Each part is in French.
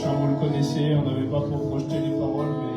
chant, vous le connaissez, on n'avait pas trop projeté les paroles, mais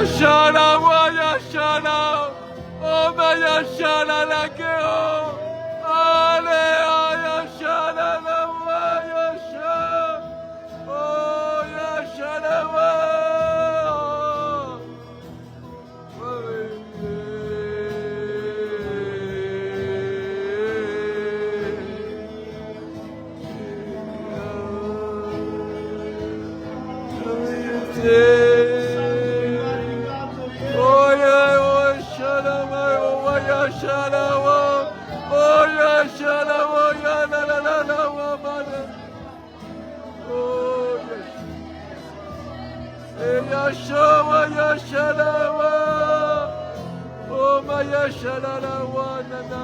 Yashana wa yashana. Oh ma yashana la keo. Ale yashana la wa yashana. Oh yashana wa. Yashua, Yashalawa, oh my Yashalawa, Nana.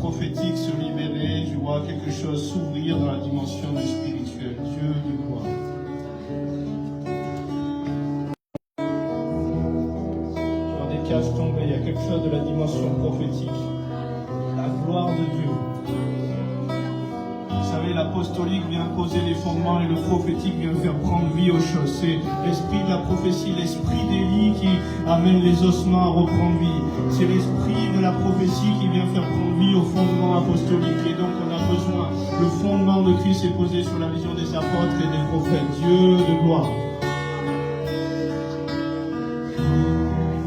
Prophétique se libérer, je vois quelque chose s'ouvrir dans la dimension du spirituel. Dieu de gloire. Je vois des cages tomber, il y a quelque chose de la dimension prophétique. La gloire de Dieu. Vous savez, l'apostolique vient poser les fondements et le prophétique vient faire prendre vie aux choses. C'est l'esprit de la prophétie, l'esprit d'Élie qui amène les ossements à reprendre vie. C'est l'esprit de la prophétie qui vient faire prendre vie au fondement apostolique. Et donc on a besoin, le fondement de Christ est posé sur la vision des apôtres et des prophètes. Dieu de gloire.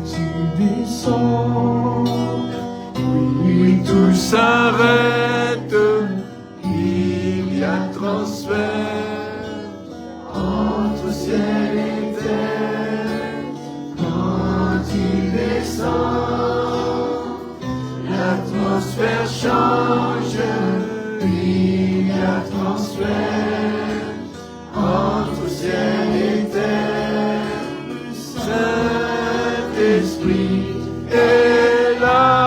Tu descends, oui, tout s'arrête. Il y a transfert entre ciel et terre. Quand il descend, l'atmosphère change. Il y a transfert entre ciel et terre. Saint-Esprit est là.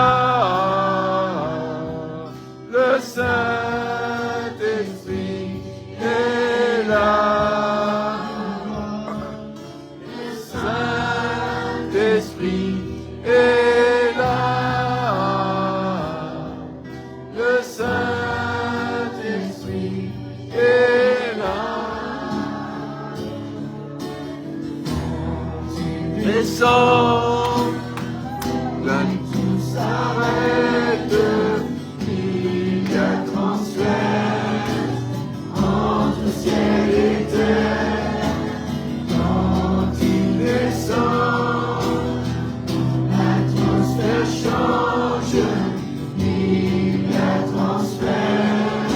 Le Saint-Esprit est là. Le Saint-Esprit est là. Le Saint-Esprit est là. Descends, la nuit s'arrête. Il y a transfert entre ciel et terre. Quand il descend, l'atmosphère change. Il y a transfert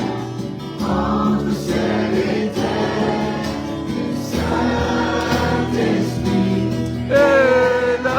entre ciel et terre. Le Saint-Esprit est là.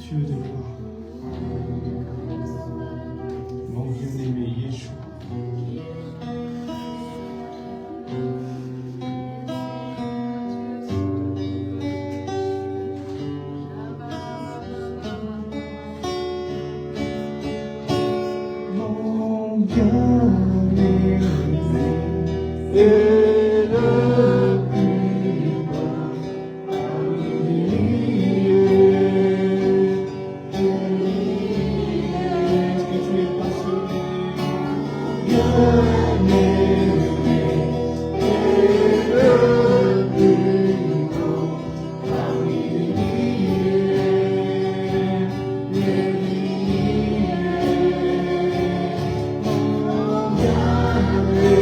Dieu de gloire, mon bien-aimé Yeshua. Mon bien-aimé est le plus beau parmi est-ce que tu es passionné? Bien-aimé est le plus beau parmi les milliers. Mon bien-aimé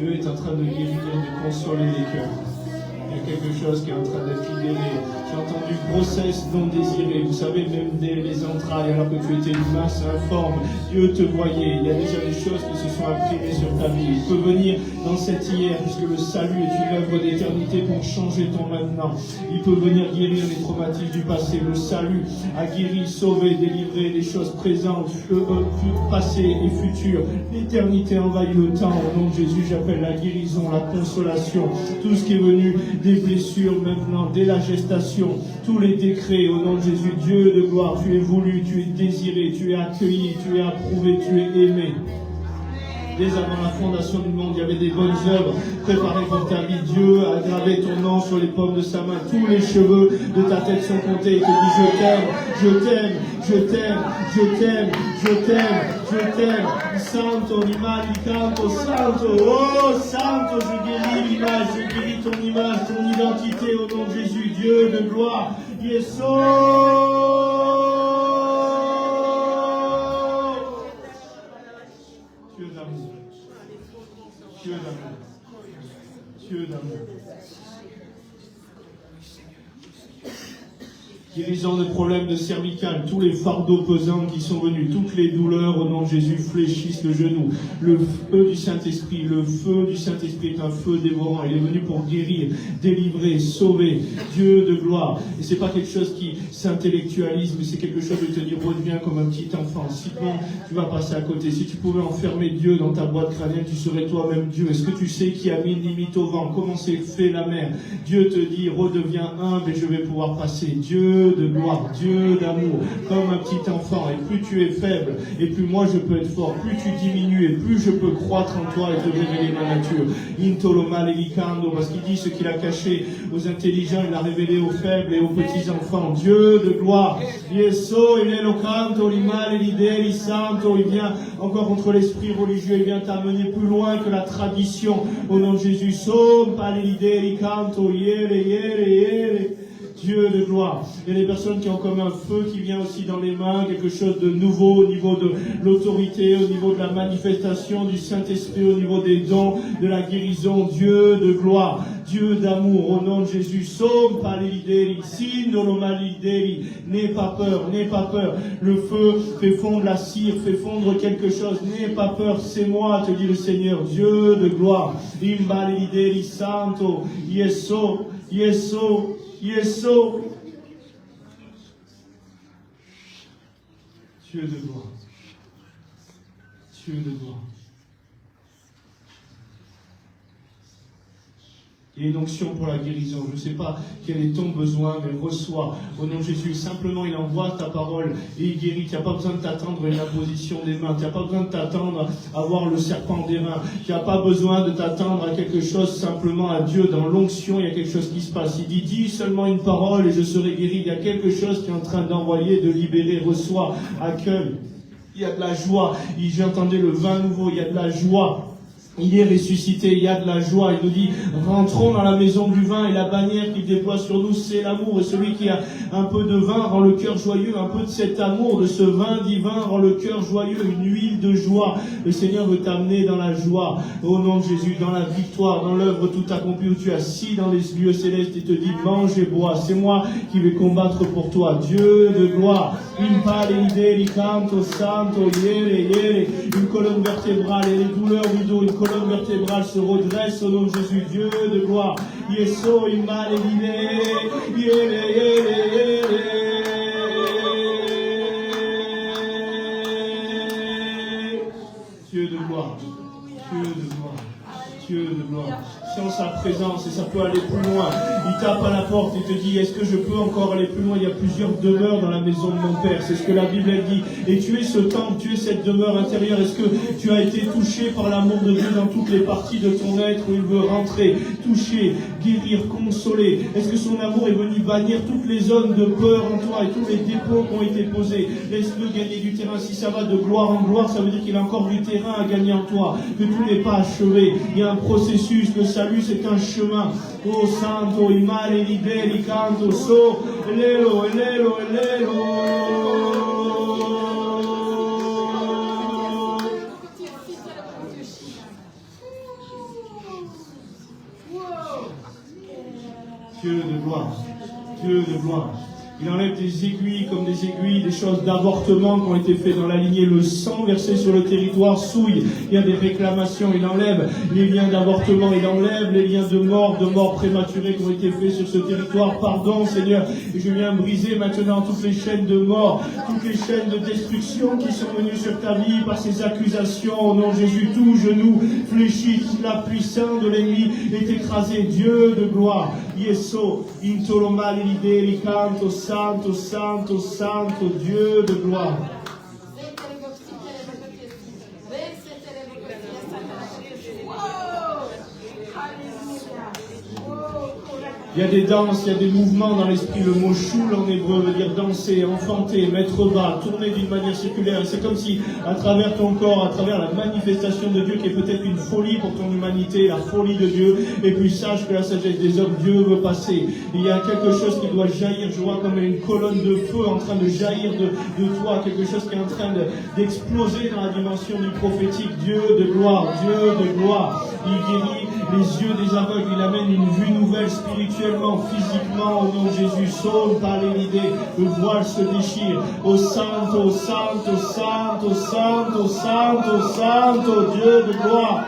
Dieu est en train de guérir, de consoler les cœurs. Il y a quelque chose qui est en train d'être libéré. J'ai entendu grossesse non désirée. Vous savez, même dès les entrailles, alors que tu étais une masse informe, Dieu te voyait. Il y a déjà des choses qui se sont imprimées sur ta vie. Il peut venir dans cette hier, puisque le salut est une œuvre d'éternité pour changer ton maintenant. Il peut venir guérir les traumatismes du passé. Le salut a guéri, sauvé, délivré les choses présentes, passées et futures. L'éternité envahit le temps. Au nom de Jésus, j'appelle la guérison, la consolation, tout ce qui est venu des blessures maintenant, dès la gestation, tous les décrets, au nom de Jésus, Dieu de gloire, tu es voulu, tu es désiré, tu es accueilli, tu es approuvé, tu es aimé. Dès avant la fondation du monde, il y avait des bonnes œuvres préparées pour ta vie. Dieu a gravé ton nom sur les paumes de sa main. Tous les cheveux de ta tête sont comptés. Il te dit, je t'aime, je t'aime, je t'aime, je t'aime, je t'aime, je t'aime. Santo, animali, canto, santo. Oh, santo, je guéris l'image, je guéris ton image, ton identité au nom de Jésus. Dieu de gloire. Yeso. Dieu d'amour. Dieu d'amour. Guérison de problèmes de cervicales, tous les fardeaux pesants qui sont venus, toutes les douleurs au nom de Jésus fléchissent le genou. Le feu du Saint-Esprit, le feu du Saint-Esprit est un feu dévorant. Il est venu pour guérir, délivrer, sauver. Dieu de gloire. Et c'est pas quelque chose qui s'intellectualise, mais c'est quelque chose de te dire redeviens comme un petit enfant. Sinon, tu vas passer à côté. Si tu pouvais enfermer Dieu dans ta boîte crânienne, tu serais toi-même Dieu. Est-ce que tu sais qui a mis une limite au vent? Comment s'est fait la mer? Dieu te dit redeviens humble et je vais pouvoir passer. Dieu de gloire, Dieu d'amour, comme un petit enfant. Et plus tu es faible, et plus moi je peux être fort, plus tu diminues, et plus je peux croître en toi et te révéler ma nature. Intolo malelicando, parce qu'il dit ce qu'il a caché aux intelligents, il l'a révélé aux faibles et aux petits enfants. Dieu de gloire. Yeso, il est locanto, l'imale, l'idée, il santo, il vient encore contre l'esprit religieux, il vient t'amener plus loin que la tradition. Au nom de Jésus, som, pale l'idée, il canto, yere, yere, yere. Dieu de gloire. Il y a des personnes qui ont comme un feu qui vient aussi dans les mains, quelque chose de nouveau au niveau de l'autorité, au niveau de la manifestation du Saint-Esprit, au niveau des dons, de la guérison. Dieu de gloire, Dieu d'amour, au nom de Jésus. Som palideri, sindolo malideri. N'aie pas peur, n'aie pas peur. Le feu fait fondre la cire, fait fondre quelque chose. N'aie pas peur, c'est moi, te dit le Seigneur. Dieu de gloire. Imbalideri santo, yeso, yeso. Yeso. Dieu de gloire. Dieu de gloire. Il y a une onction pour la guérison. Je ne sais pas quel est ton besoin, mais reçois. Au nom de Jésus, simplement il envoie ta parole et il guérit. Tu n'as pas besoin de t'attendre à une imposition des mains. Tu n'as pas besoin de t'attendre à voir le serpent des mains. Tu n'as pas besoin de t'attendre à quelque chose, simplement à Dieu. Dans l'onction, il y a quelque chose qui se passe. Il dit, dis seulement une parole et je serai guéri. Il y a quelque chose qui est en train d'envoyer, de libérer. Reçois, accueille. Il y a de la joie. J'entendais le vin nouveau. Il y a de la joie. Il est ressuscité, il y a de la joie. Il nous dit, rentrons dans la maison du vin, et la bannière qu'il déploie sur nous, c'est l'amour. Et celui qui a un peu de vin rend le cœur joyeux. Un peu de cet amour, de ce vin divin rend le cœur joyeux. Une huile de joie. Le Seigneur veut t'amener dans la joie. Au nom de Jésus, dans la victoire, dans l'œuvre tout accomplie, où tu es assis dans les lieux célestes et te dit, mange et bois. C'est moi qui vais combattre pour toi. Dieu de gloire. Une colonne vertébrale et les douleurs du dos, une colonne vertébrale se redresse au nom de Jésus. Dieu de gloire. Yeso imale Dieu de gloire. Dieu de gloire. Dieu de gloire. Sans sa présence, et ça peut aller plus loin. Il tape à la porte et te dit, est-ce que je peux encore aller plus loin? Il y a plusieurs demeures dans la maison de mon Père. C'est ce que la Bible dit. Et tu es ce temple, tu es cette demeure intérieure. Est-ce que tu as été touché par l'amour de Dieu dans toutes les parties de ton être où il veut rentrer, toucher, guérir, consoler? Est-ce que son amour est venu bannir toutes les zones de peur en toi et tous les dépôts qui ont été posés? Laisse-le gagner du terrain. Si ça va de gloire en gloire, ça veut dire qu'il a encore du terrain à gagner en toi, que tout n'est pas achevé. Il y a un processus. Le salut, c'est un chemin. Oh santo, imale, liberi, canto, so, elelo, elelo, elelo. Dieu de gloire. Dieu de gloire. Il enlève des aiguilles comme des aiguilles, des choses d'avortement qui ont été faites dans la lignée. Le sang versé sur le territoire souille. Il y a des réclamations. Il enlève les liens d'avortement. Il enlève les liens de mort prématurée qui ont été faits sur ce territoire. Pardon, Seigneur. Et je viens briser maintenant toutes les chaînes de mort, toutes les chaînes de destruction qui sont venues sur ta vie par ces accusations. Au nom de Jésus, tout genou fléchit, toute la puissance de l'ennemi est écrasée. Dieu de gloire. Yeso, intolomali lideri canto. Santo, Santo, Santo, Dieu de gloire. Il y a des danses, il y a des mouvements dans l'esprit. Le mot choul en hébreu veut dire danser, enfanter, mettre bas, tourner d'une manière circulaire. Et c'est comme si, à travers ton corps, à travers la manifestation de Dieu, qui est peut-être une folie pour ton humanité, la folie de Dieu, et puis sache que la sagesse des hommes, Dieu veut passer. Il y a quelque chose qui doit jaillir, je vois comme une colonne de feu en train de jaillir de toi, quelque chose qui est en train d'exploser dans la dimension du prophétique. Dieu de gloire, Dieu de gloire. Il guérit les yeux des aveugles, il amène une vue nouvelle spirituellement, physiquement, au nom de Jésus. Saute par l'idée, le voile se déchire. Au Santo, Santo, Santo, Santo, Santo, Santo, Dieu de gloire.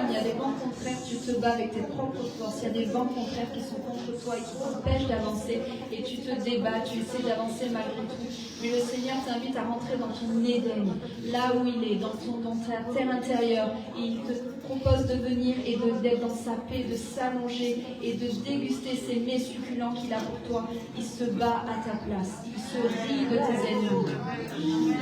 Il y a des vents contraires, tu te bats avec tes propres forces. Il y a des vents contraires qui sont contre toi et qui t'empêchent d'avancer. Et tu te débats, tu essaies d'avancer malgré tout. Mais le Seigneur t'invite à rentrer dans ton Éden, là où il est, dans ta terre intérieure. Et il te propose de venir et d'être dans sa paix, de s'allonger et de déguster ces mets succulents qu'il a pour toi. Il se bat à ta place. Il se rit de tes ennemis.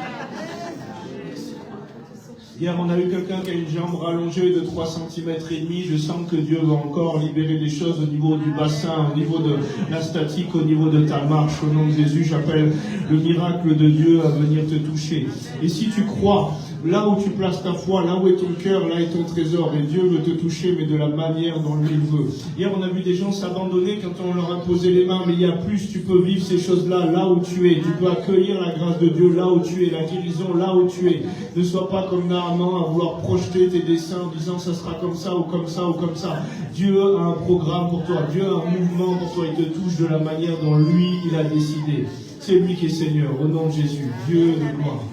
Hier, on a eu quelqu'un qui a une jambe rallongée de 3 cm et demi. Je sens que Dieu va encore libérer des choses au niveau du bassin, au niveau de la statique, au niveau de ta marche. Au nom de Jésus, j'appelle le miracle de Dieu à venir te toucher. Et si tu crois, là où tu places ta foi, là où est ton cœur, là est ton trésor. Et Dieu veut te toucher, mais de la manière dont lui veut. Hier, on a vu des gens s'abandonner quand on leur a posé les mains. Mais il y a plus, tu peux vivre ces choses-là, là où tu es. Tu peux accueillir la grâce de Dieu là où tu es, la guérison là où tu es. Ne sois pas comme Naaman à vouloir projeter tes desseins en disant ça sera comme ça ou comme ça ou comme ça. Dieu a un programme pour toi. Dieu a un mouvement pour toi. Il te touche de la manière dont lui, il a décidé. C'est lui qui est Seigneur. Au nom de Jésus. Dieu de gloire.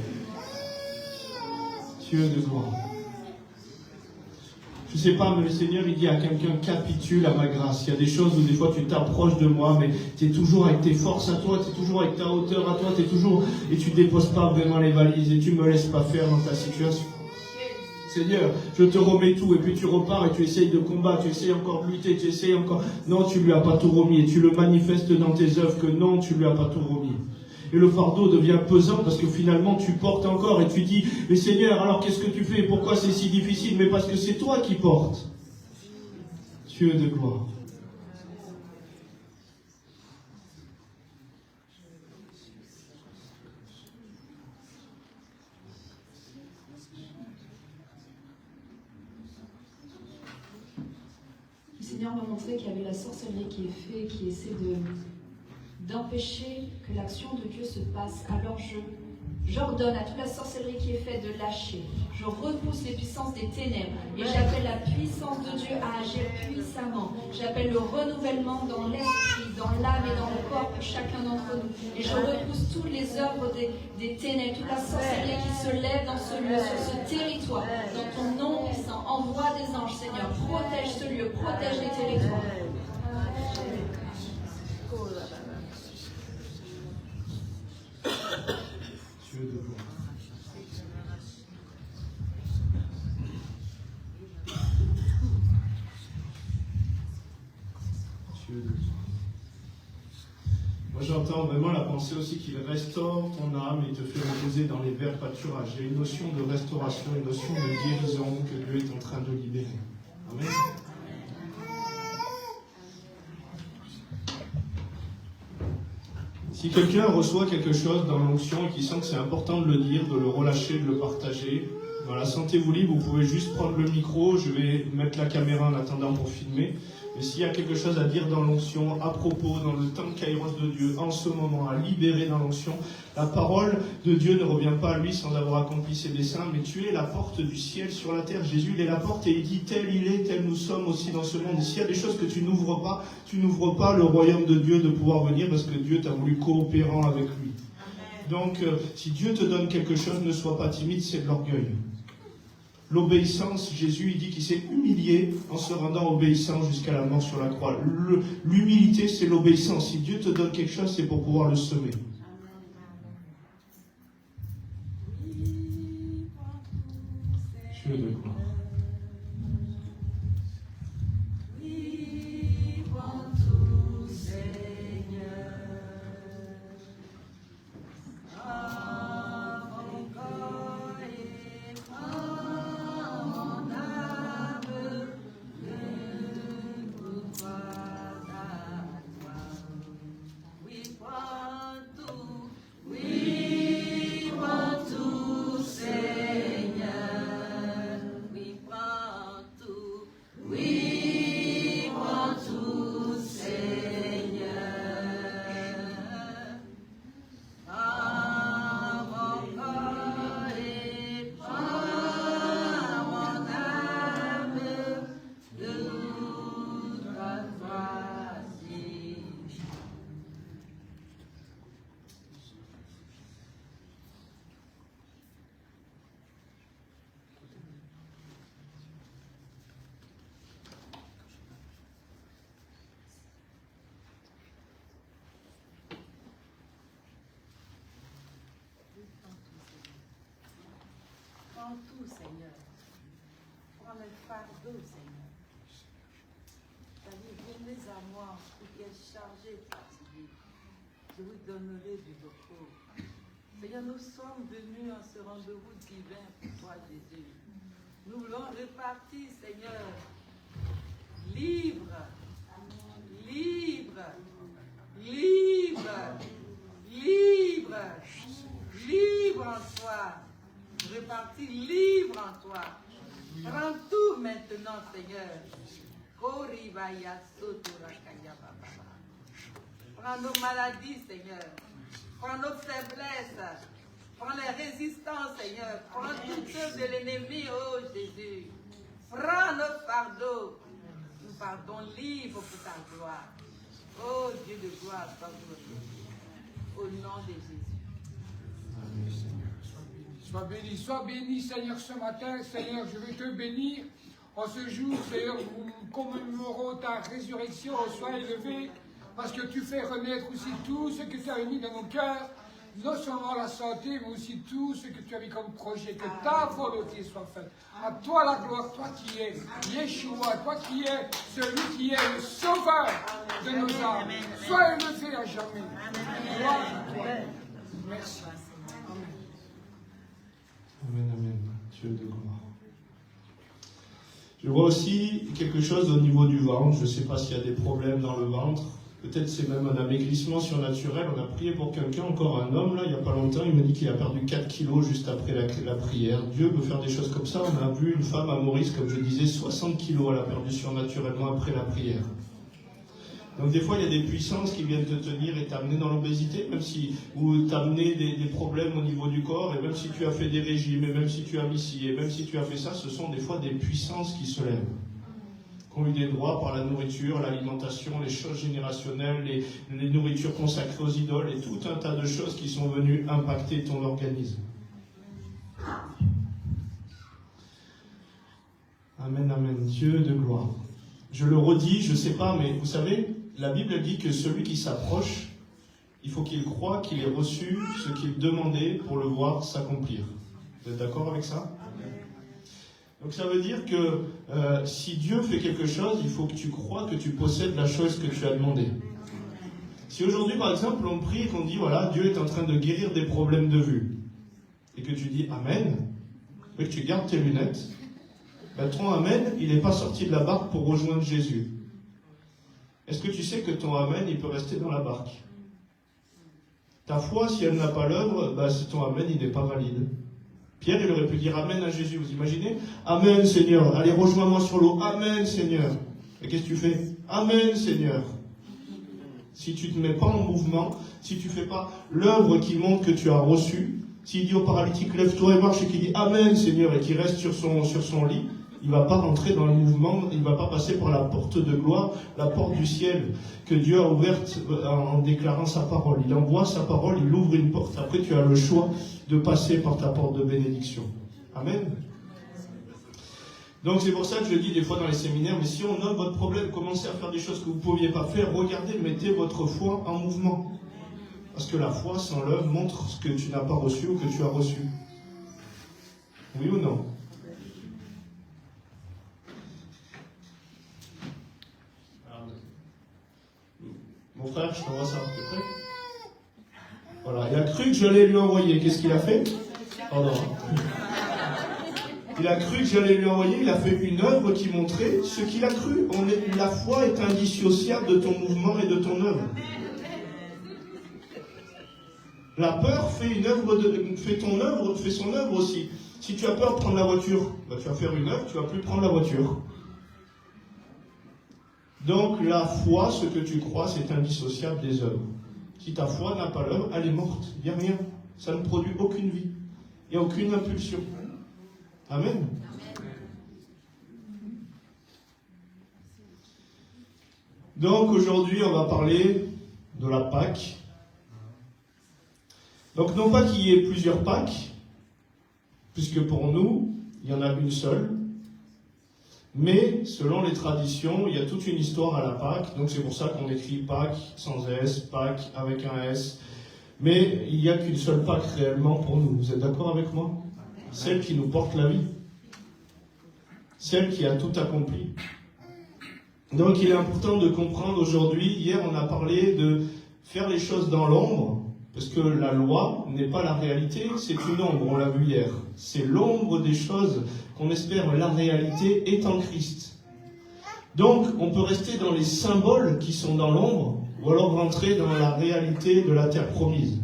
Dieu de gloire. Je ne sais pas, mais le Seigneur, il dit à quelqu'un, capitule à ma grâce. Il y a des choses où des fois tu t'approches de moi, mais tu es toujours avec tes forces à toi, tu es toujours avec ta hauteur à toi, tu es toujours, et tu ne déposes pas vraiment les valises, et tu ne me laisses pas faire dans ta situation. Seigneur, je te remets tout, et puis tu repars, et tu essayes de combattre, tu essayes encore de lutter, tu essayes encore... Non, tu ne lui as pas tout remis, et tu le manifestes dans tes œuvres que non, tu ne lui as pas tout remis. Et le fardeau devient pesant parce que finalement tu portes encore et tu dis, mais Seigneur, alors qu'est-ce que tu fais? Pourquoi c'est si difficile? Mais parce que c'est toi qui portes. Dieu de gloire. Le Seigneur m'a montré qu'il y avait la sorcellerie qui est faite, qui essaie d'empêcher que l'action de Dieu se passe. Alors j'ordonne à toute la sorcellerie qui est faite de lâcher. Je repousse les puissances des ténèbres et j'appelle la puissance de Dieu à agir puissamment. J'appelle le renouvellement dans l'esprit, dans l'âme et dans le corps pour chacun d'entre nous. Et je repousse toutes les œuvres des ténèbres, toute la sorcellerie qui se lève dans ce lieu, sur ce territoire. Dans ton nom puissant, envoie des anges, Seigneur. Protège ce lieu, protège les territoires. Dieu de gloire. Dieu de gloire. Moi j'entends vraiment la pensée aussi qu'il restaure ton âme et te fait reposer dans les verts pâturages. Il y a une notion de restauration, une notion de guérison que Dieu est en train de libérer. Amen. Si quelqu'un reçoit quelque chose dans l'onction et qui sent que c'est important de le dire, de le relâcher, de le partager, Voilà, sentez-vous libre, vous pouvez juste prendre le micro, je vais mettre la caméra en attendant pour filmer. Et s'il y a quelque chose à dire dans l'onction, à propos, dans le temps kairos de Dieu, en ce moment, à libérer dans l'onction, la parole de Dieu ne revient pas à lui sans avoir accompli ses desseins, mais tu es la porte du ciel sur la terre. Jésus, il est la porte et il dit, tel il est, tel nous sommes aussi dans ce monde. Et s'il y a des choses que tu n'ouvres pas le royaume de Dieu de pouvoir venir parce que Dieu t'a voulu coopérant avec lui. Donc, si Dieu te donne quelque chose, ne sois pas timide, c'est de l'orgueil. L'obéissance, Jésus, il dit qu'il s'est humilié en se rendant obéissant jusqu'à la mort sur la croix. L'humilité, c'est l'obéissance. Si Dieu te donne quelque chose, c'est pour pouvoir le semer. Dieu de gloire. Prends tout, Seigneur. Prends le fardeau, Seigneur. C'est-à-dire, venez à moi, vous qui êtes chargés, fatigués. Je vous donnerai du repos. Seigneur, nous sommes venus en ce rendez-vous divin pour toi, Jésus. Nous voulons repartir, Seigneur, libre, libre, libre, libre, libre en toi. Repartir libre en toi. Prends tout maintenant, Seigneur. Prends nos maladies, Seigneur. Prends nos faiblesses. Prends les résistances, Seigneur. Prends toutes choses de l'ennemi, oh Jésus. Prends nos fardeaux. Nous partons libres pour ta gloire. Oh Dieu de gloire, sois glorifié. Au nom de Jésus. Amen, Seigneur. Sois béni, Seigneur, ce matin. Seigneur, je veux te bénir. En ce jour, Seigneur, nous commémorons ta résurrection. Sois élevé, parce que tu fais renaître aussi tout ce que tu as mis dans nos cœurs. Non seulement la santé, mais aussi tout ce que tu as mis comme projet. Que ta volonté soit faite. À toi la gloire, toi qui es Yeshua, toi qui es celui qui est le sauveur de nos âmes. Sois élevé à jamais. Gloire à toi. Merci. Amen, amen. Dieu de gloire. Je vois aussi quelque chose au niveau du ventre. Je ne sais pas s'il y a des problèmes dans le ventre. Peut-être c'est même un amaigrissement surnaturel. On a prié pour quelqu'un, encore un homme, là, il n'y a pas longtemps. Il m'a dit qu'il a perdu 4 kilos juste après la prière. Dieu peut faire des choses comme ça. On a vu une femme à Maurice, comme je disais, 60 kilos elle a perdu surnaturellement après la prière. Donc des fois, il y a des puissances qui viennent te tenir et t'amener dans l'obésité, même si, ou t'amener des problèmes au niveau du corps, et même si tu as fait des régimes, et même si tu as mis ci, et même si tu as fait ça, ce sont des fois des puissances qui se lèvent, qui ont eu des droits par la nourriture, l'alimentation, les choses générationnelles, les nourritures consacrées aux idoles, et tout un tas de choses qui sont venues impacter ton organisme. Amen, amen. Dieu de gloire. Je le redis, je ne sais pas, mais vous savez, la Bible dit que celui qui s'approche, il faut qu'il croie qu'il ait reçu ce qu'il demandait pour le voir s'accomplir. Vous êtes d'accord avec ça? Donc ça veut dire que si Dieu fait quelque chose, il faut que tu crois que tu possèdes la chose que tu as demandé. Si aujourd'hui, par exemple, on prie et qu'on dit, voilà, Dieu est en train de guérir des problèmes de vue, et que tu dis Amen, et que tu gardes tes lunettes, ben, ton Amen, il n'est pas sorti de la barque pour rejoindre Jésus. Est-ce que tu sais que ton Amen, il peut rester dans la barque? Ta foi, si elle n'a pas l'œuvre, ben, ton Amen, il n'est pas valide. Pierre, il aurait pu dire Amen à Jésus, vous imaginez? Amen Seigneur, allez rejoins-moi sur l'eau, Amen Seigneur. Et qu'est-ce que tu fais? Amen Seigneur. Si tu ne te mets pas en mouvement, si tu ne fais pas l'œuvre qui montre que tu as reçu, s'il dit au paralytique lève-toi et marche et qu'il dit Amen Seigneur et qu'il reste sur son lit, il ne va pas rentrer dans le mouvement, il ne va pas passer par la porte de gloire, la porte du ciel que Dieu a ouverte en déclarant sa parole. Il envoie sa parole, il ouvre une porte. Après, tu as le choix de passer par ta porte de bénédiction. Amen. Donc c'est pour ça que je dis des fois dans les séminaires, mais si on nomme votre problème, commencez à faire des choses que vous ne pouviez pas faire, regardez, mettez votre foi en mouvement. Parce que la foi sans l'œuvre montre ce que tu n'as pas reçu ou que tu as reçu. Oui ou non? Mon frère, je t'envoie ça, t'es prêt? Voilà, il a cru que j'allais lui envoyer. Qu'est-ce qu'il a fait? Pardon. Il a cru que j'allais lui envoyer, il a fait une œuvre qui montrait ce qu'il a cru. La foi est indissociable de ton mouvement et de ton œuvre. La peur fait son œuvre aussi. Si tu as peur de prendre la voiture, tu vas faire une œuvre, tu ne vas plus prendre la voiture. Donc la foi, ce que tu crois, c'est indissociable des œuvres. Si ta foi n'a pas l'œuvre, elle est morte. Il n'y a rien. Ça ne produit aucune vie. Il n'y a aucune impulsion. Amen. Donc aujourd'hui, on va parler de la Pâque. Donc non pas qu'il y ait plusieurs Pâques, puisque pour nous, il y en a une seule. Mais, selon les traditions, il y a toute une histoire à la Pâque. Donc c'est pour ça qu'on écrit Pâques sans S, Pâques avec un S. Mais il n'y a qu'une seule Pâque réellement pour nous. Vous êtes d'accord avec moi? Celle qui nous porte la vie. Celle qui a tout accompli. Donc il est important de comprendre aujourd'hui, hier on a parlé de faire les choses dans l'ombre, parce que la loi n'est pas la réalité, c'est une ombre, on l'a vu hier. C'est l'ombre des choses qu'on espère, la réalité est en Christ. Donc on peut rester dans les symboles qui sont dans l'ombre, ou alors rentrer dans la réalité de la terre promise.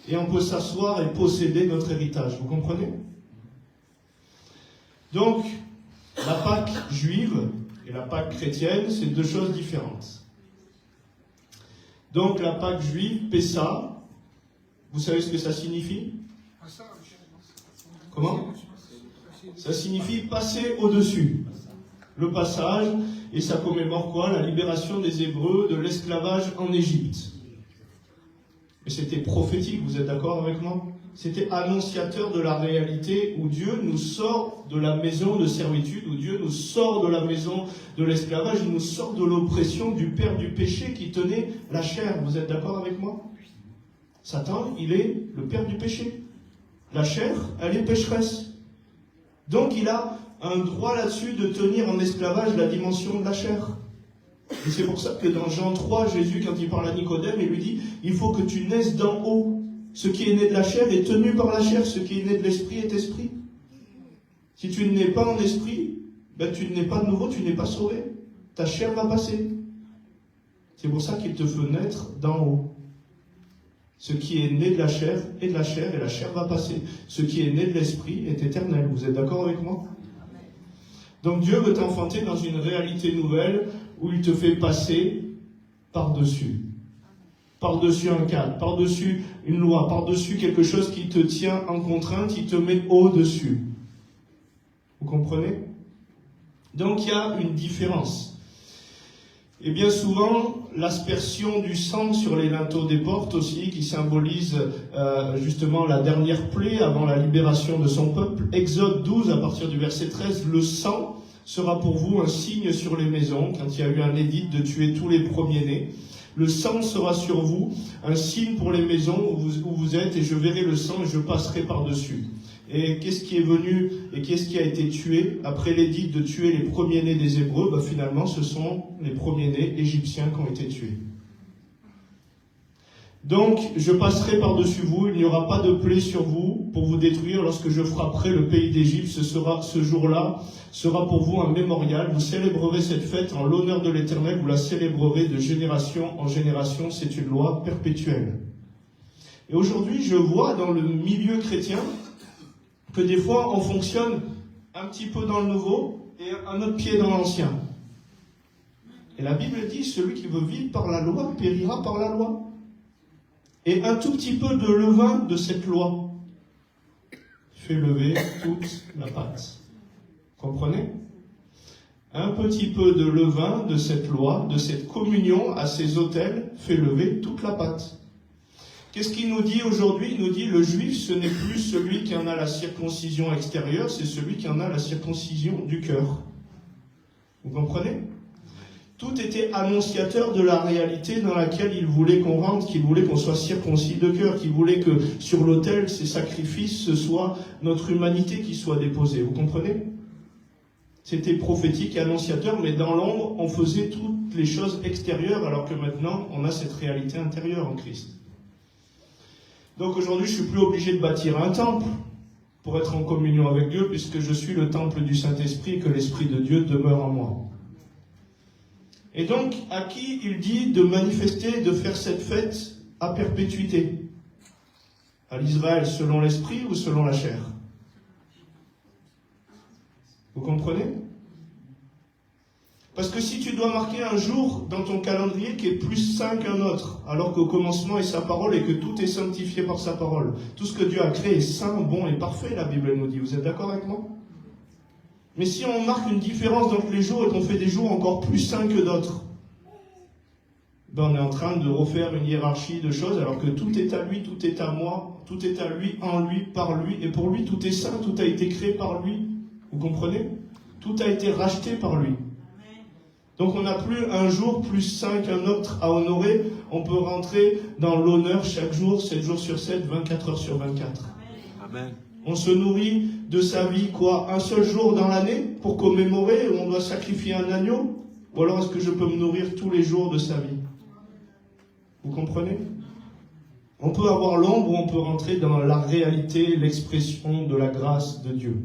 Et on peut s'asseoir et posséder notre héritage, vous comprenez? Donc, la Pâque juive et la Pâque chrétienne, c'est deux choses différentes. Donc la Pâque juive, Pessa, vous savez ce que ça signifie? Comment? Ça signifie passer au-dessus. Le passage, et ça commémore quoi? La libération des Hébreux de l'esclavage en Égypte. Mais c'était prophétique, vous êtes d'accord avec moi? C'était annonciateur de la réalité où Dieu nous sort de la maison de servitude, où Dieu nous sort de la maison de l'esclavage, il nous sort de l'oppression du père du péché qui tenait la chair. Vous êtes d'accord avec moi? Satan, il est le père du péché. La chair, elle est pécheresse. Donc il a un droit là-dessus de tenir en esclavage la dimension de la chair. Et c'est pour ça que dans Jean 3, Jésus, quand il parle à Nicodème, il lui dit, il faut que tu naisses d'en haut. Ce qui est né de la chair est tenu par la chair, ce qui est né de l'esprit est esprit. Si tu ne nais pas en esprit, tu ne nais pas de nouveau, tu n'es pas sauvé. Ta chair va passer. C'est pour ça qu'il te fait naître d'en haut. Ce qui est né de la chair est de la chair, et la chair va passer. Ce qui est né de l'esprit est éternel. Vous êtes d'accord avec moi? Donc Dieu veut t'enfanter dans une réalité nouvelle où il te fait passer par-dessus. Par-dessus un cadre, par-dessus une loi, par-dessus quelque chose qui te tient en contrainte, qui te met au-dessus. Vous comprenez? Donc il y a une différence. Et bien souvent, l'aspersion du sang sur les linteaux des portes aussi, qui symbolise justement la dernière plaie avant la libération de son peuple. Exode 12, à partir du verset 13, le sang sera pour vous un signe sur les maisons, quand il y a eu un édit de tuer tous les premiers-nés. Le sang sera sur vous, un signe pour les maisons où vous êtes, et je verrai le sang et je passerai par-dessus. Et qu'est-ce qui est venu et qu'est-ce qui a été tué après l'édit de tuer les premiers-nés des Hébreux? Finalement, ce sont les premiers-nés égyptiens qui ont été tués. Donc, je passerai par-dessus vous, il n'y aura pas de plaie sur vous pour vous détruire lorsque je frapperai le pays d'Égypte. Ce jour-là sera pour vous un mémorial. Vous célébrerez cette fête en l'honneur de l'Éternel. Vous la célébrerez de génération en génération. C'est une loi perpétuelle. Et aujourd'hui, je vois dans le milieu chrétien que des fois on fonctionne un petit peu dans le nouveau et un autre pied dans l'ancien. Et la Bible dit, celui qui veut vivre par la loi périra par la loi. Et un tout petit peu de levain de cette loi fait lever toute la pâte. Comprenez? Un petit peu de levain de cette loi, de cette communion à ces autels, fait lever toute la pâte. Qu'est-ce qu'il nous dit aujourd'hui? Il nous dit, le juif, ce n'est plus celui qui en a la circoncision extérieure, c'est celui qui en a la circoncision du cœur. Vous comprenez? Tout était annonciateur de la réalité dans laquelle il voulait qu'on rentre, qu'il voulait qu'on soit circoncis de cœur, qu'il voulait que sur l'autel, ces sacrifices, ce soit notre humanité qui soit déposée. Vous comprenez? C'était prophétique et annonciateur, mais dans l'ombre, on faisait toutes les choses extérieures, alors que maintenant, on a cette réalité intérieure en Christ. Donc aujourd'hui, je suis plus obligé de bâtir un temple pour être en communion avec Dieu, puisque je suis le temple du Saint-Esprit et que l'Esprit de Dieu demeure en moi. Et donc, à qui il dit de manifester, de faire cette fête à perpétuité? À l'Israël selon l'Esprit ou selon la chair? Vous comprenez? Parce que si tu dois marquer un jour dans ton calendrier qui est plus saint qu'un autre, alors qu'au commencement est sa parole et que tout est sanctifié par sa parole, tout ce que Dieu a créé est saint, bon et parfait, la Bible nous dit. Vous êtes d'accord avec moi? Mais si on marque une différence dans les jours et qu'on fait des jours encore plus saints que d'autres, ben on est en train de refaire une hiérarchie de choses alors que tout est à lui, tout est à moi, tout est à lui, en lui, par lui, et pour lui tout est saint, tout a été créé par lui. Vous comprenez? Tout a été racheté par lui. Donc on n'a plus un jour plus saint qu'un autre à honorer, on peut rentrer dans l'honneur chaque jour, 7 jours sur 7, 24 heures sur 24. Amen. On se nourrit de sa vie, quoi, un seul jour dans l'année pour commémorer, où on doit sacrifier un agneau? Ou alors est-ce que je peux me nourrir tous les jours de sa vie? Vous comprenez? On peut avoir l'ombre ou on peut rentrer dans la réalité, l'expression de la grâce de Dieu.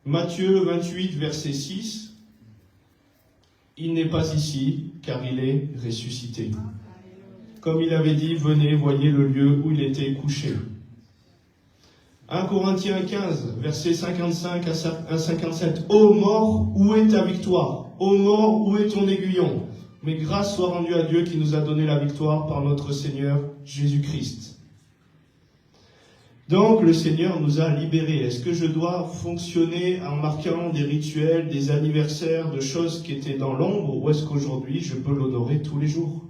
Matthieu 28, verset 6. Il n'est pas ici, car il est ressuscité. Comme il avait dit, venez, voyez le lieu où il était couché. 1 Corinthiens 15, verset 55 à 57. Ô mort, où est ta victoire? Ô mort, où est ton aiguillon? Mais grâce soit rendue à Dieu qui nous a donné la victoire par notre Seigneur Jésus-Christ. Donc le Seigneur nous a libérés. Est-ce que je dois fonctionner en marquant des rituels, des anniversaires, de choses qui étaient dans l'ombre, ou est-ce qu'aujourd'hui je peux l'honorer tous les jours?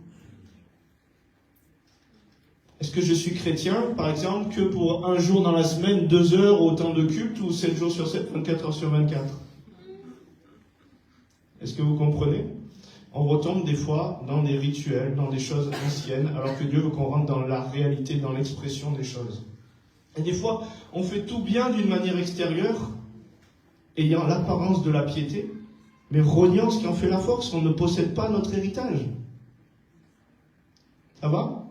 Est-ce que je suis chrétien, par exemple, que pour un jour dans la semaine, 2 heures au temps de culte, ou 7 jours sur 7, 24 heures sur 24? Est-ce que vous comprenez? On retombe des fois dans des rituels, dans des choses anciennes, alors que Dieu veut qu'on rentre dans la réalité, dans l'expression des choses. Et des fois, on fait tout bien d'une manière extérieure, ayant l'apparence de la piété, mais reniant ce qui en fait la force. On ne possède pas notre héritage. Ça va?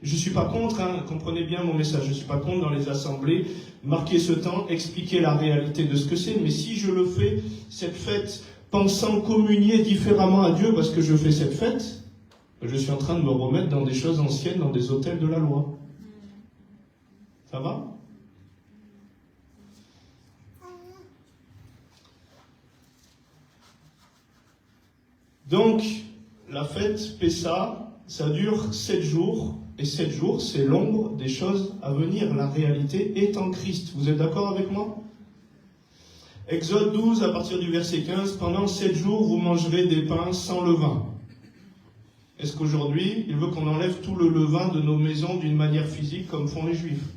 Je ne suis pas contre, comprenez bien mon message, je ne suis pas contre dans les assemblées, marquer ce temps, expliquer la réalité de ce que c'est, mais si je le fais, cette fête, pensant communier différemment à Dieu parce que je fais cette fête, je suis en train de me remettre dans des choses anciennes, dans des autels de la loi. Ça va? Donc, la fête Pessa, ça dure 7 jours, et 7 jours, c'est l'ombre des choses à venir. La réalité est en Christ. Vous êtes d'accord avec moi? Exode 12, à partir du verset 15, pendant 7 jours, vous mangerez des pains sans levain. Est-ce qu'aujourd'hui, il veut qu'on enlève tout le levain de nos maisons d'une manière physique, comme font les Juifs?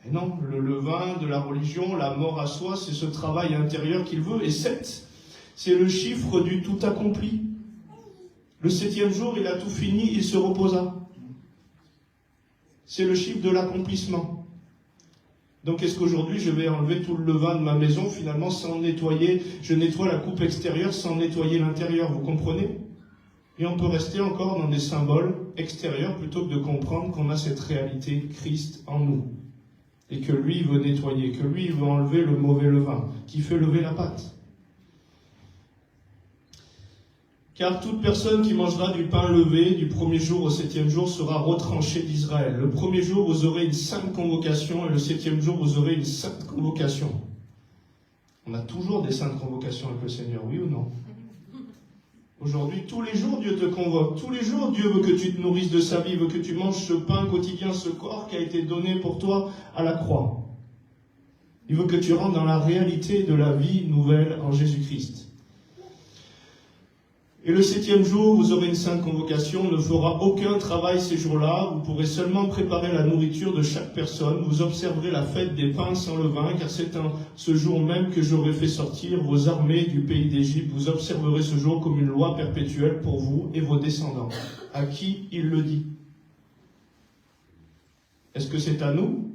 Et non, le levain de la religion, la mort à soi, c'est ce travail intérieur qu'il veut. Et 7, c'est le chiffre du tout accompli. Le 7e jour, il a tout fini, il se reposa. C'est le chiffre de l'accomplissement. Donc est-ce qu'aujourd'hui, je vais enlever tout le levain de ma maison, finalement, sans nettoyer? Je nettoie la coupe extérieure sans nettoyer l'intérieur, vous comprenez? Et on peut rester encore dans des symboles extérieurs plutôt que de comprendre qu'on a cette réalité Christ en nous. Et que lui, il veut nettoyer, que lui, il veut enlever le mauvais levain, qui fait lever la pâte. Car toute personne qui mangera du pain levé du premier jour au septième jour sera retranchée d'Israël. Le premier jour, vous aurez une sainte convocation, et le septième jour, vous aurez une sainte convocation. On a toujours des saintes convocations avec le Seigneur, oui ou non? Aujourd'hui, tous les jours, Dieu te convoque. Tous les jours, Dieu veut que tu te nourrisses de sa vie, veut que tu manges ce pain quotidien, ce corps qui a été donné pour toi à la croix. Il veut que tu rentres dans la réalité de la vie nouvelle en Jésus-Christ. Et le septième jour, vous aurez une sainte convocation, on ne fera aucun travail ces jours-là, vous pourrez seulement préparer la nourriture de chaque personne, vous observerez la fête des pains sans levain, car c'est ce jour même que j'aurai fait sortir vos armées du pays d'Égypte, vous observerez ce jour comme une loi perpétuelle pour vous et vos descendants. À qui il le dit? Est-ce que c'est à nous,